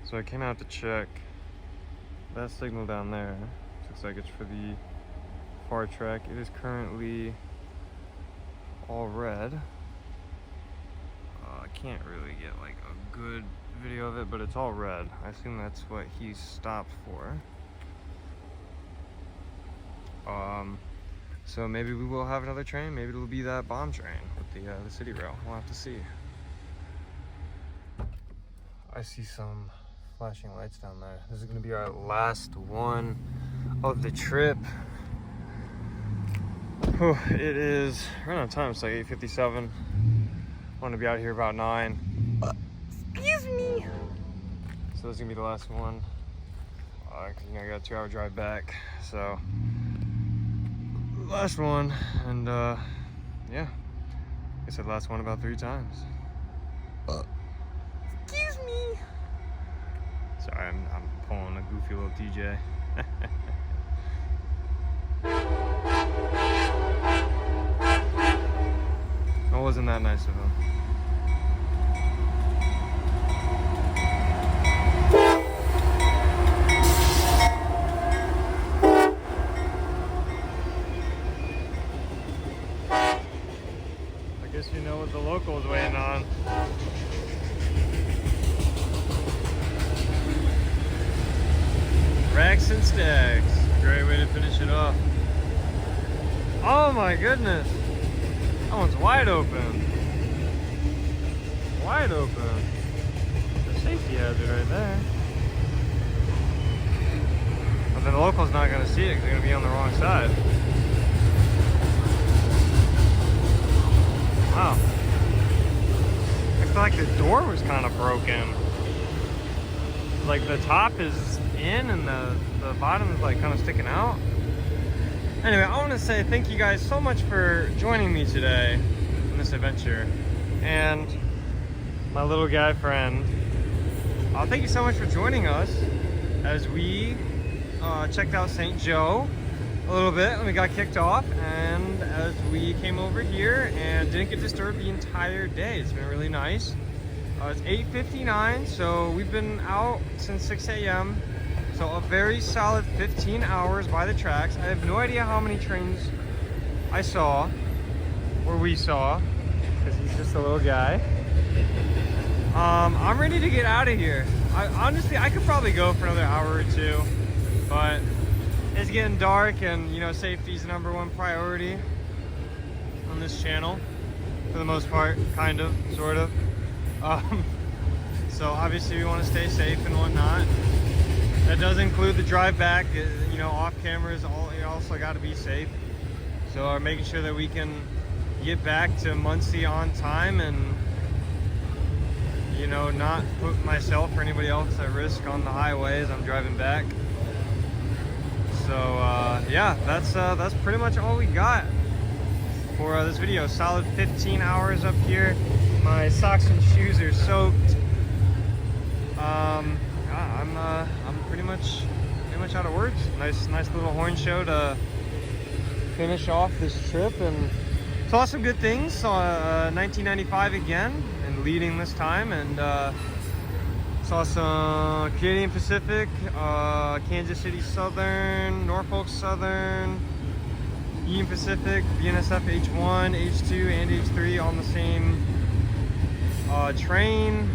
So I came out to check that signal down there. Looks like it's for the far track. It is currently all red. I can't really get like a good video of it, but it's all red. I assume that's what he stopped for. So maybe we will have another train. Maybe it'll be that bomb train with the city rail. We'll have to see. I see some flashing lights down there. This is gonna be our last one of the trip. Whew, it is right on time. It's like 8:57. Want to be out here about 9. Excuse me. So this is gonna be the last one. You know, I got a 2-hour drive back, so last one. And yeah, I said last one about 3 times. Excuse me. Sorry, I'm pulling a goofy little DJ. It wasn't that nice of him. I guess you know what the local's waiting on. Racks and stacks. Great way to finish it off. Oh my goodness. That one's wide open. Wide open. The safety hazard right there. But then the local's not going to see it because they're going to be on the wrong side. Wow. I feel like the door was kind of broken. Like the top is in and the bottom is like kind of sticking out. Anyway, I want to say thank you guys so much for joining me today in this adventure. And my little guy friend, thank you so much for joining us as we checked out St. Joe a little bit and we got kicked off, and as we came over here and didn't get disturbed the entire day. It's been really nice. It's 8:59, so we've been out since 6 a.m. So a very solid 15 hours by the tracks. I have no idea how many trains I saw, or we saw, because he's just a little guy. I'm ready to get out of here. Honestly, I could probably go for another hour or 2, but it's getting dark, and you know, safety is number 1 priority on this channel, for the most part, kind of, sort of. So obviously we want to stay safe and whatnot. That does include the drive back, you know, off cameras. You also got to be safe. So making sure that we can get back to Muncie on time and, you know, not put myself or anybody else at risk on the highway as I'm driving back. So yeah, that's pretty much all we got for this video. Solid 15 hours up here. My socks and shoes are soaked. I'm pretty much out of words. Nice little horn show to finish off this trip, and saw some good things. Saw 1995 again, and leading this time, and saw some Canadian Pacific, Kansas City Southern, Norfolk Southern, Union Pacific, BNSF H1, H2, and H3 on the same train.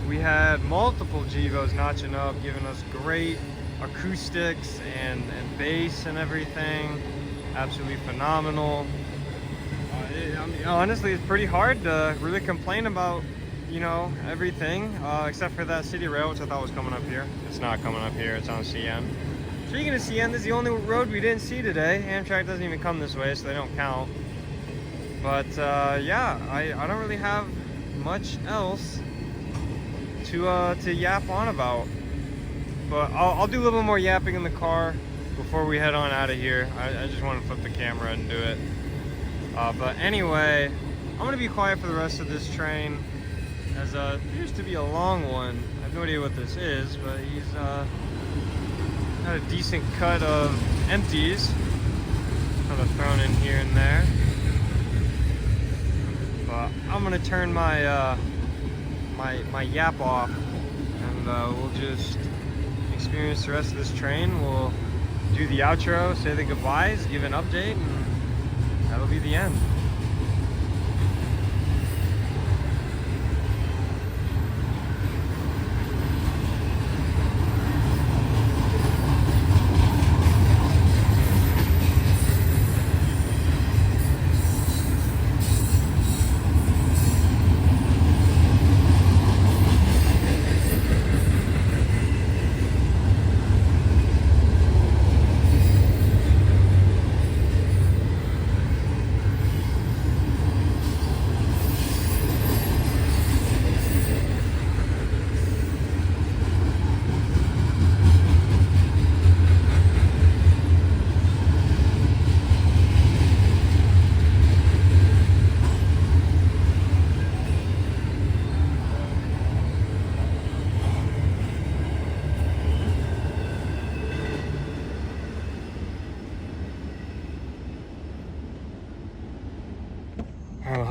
We had multiple GEVOs notching up, giving us great acoustics and bass and everything. Absolutely phenomenal. I mean, honestly, it's pretty hard to really complain about, you know, everything, except for that City Rail, which I thought was coming up here. It's not coming up here, it's on CN. Speaking of CN, this is the only road we didn't see today. Amtrak doesn't even come this way, so they don't count. But yeah, I don't really have much else to yap on about, but I'll do a little more yapping in the car before we head on out of here. I just want to flip the camera and do it, but anyway, I'm gonna be quiet for the rest of this train, as appears to be a long one. I have no idea what this is, but he's got a decent cut of empties kind of thrown in here and there. But I'm gonna turn my my yap off, and we'll just experience the rest of this train. We'll do the outro, say the goodbyes, give an update, and that'll be the end.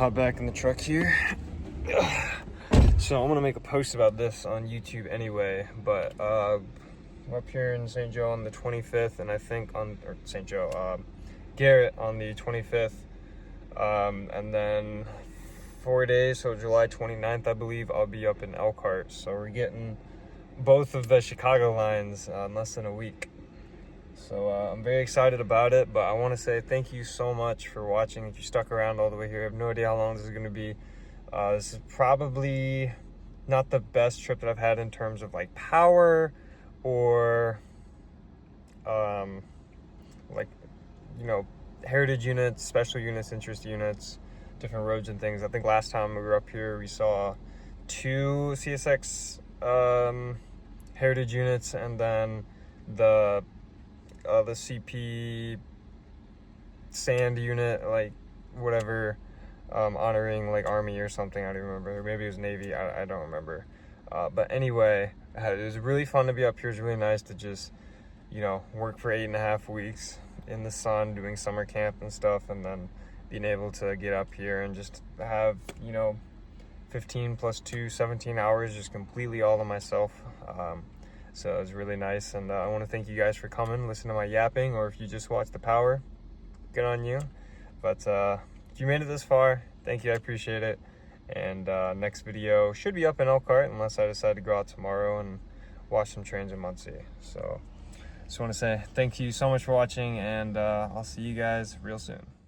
hop back in the truck here. So I'm gonna make a post about this on YouTube anyway, but we're up here in St. Joe on the 25th, and I think or St. Joe, Garrett on the 25th, and then 4 days, so July 29th, I believe, I'll be up in Elkhart. So we're getting both of the Chicago lines in less than a week. So I'm very excited about it, but I want to say thank you so much for watching. If you stuck around all the way here, I have no idea how long this is going to be. This is probably not the best trip that I've had in terms of like power or like, you know, heritage units, special units, interest units, different roads and things. I think last time we were up here, we saw 2 CSX heritage units, and then the CP sand unit, like whatever, honoring like Army or something. I don't remember. Maybe it was Navy. I don't remember. But anyway, it was really fun to be up here. It was really nice to just, you know, work for 8.5 weeks in the sun doing summer camp and stuff, and then being able to get up here and just have, you know, 15 plus 2, 17 hours just completely all to myself. So it was really nice, and I want to thank you guys for coming, listen to my yapping, or if you just watched the power, good on you. But if you made it this far, thank you, I appreciate it. And next video should be up in Elkhart, unless I decide to go out tomorrow and watch some trains in Muncie. So just want to say thank you so much for watching, and I'll see you guys real soon.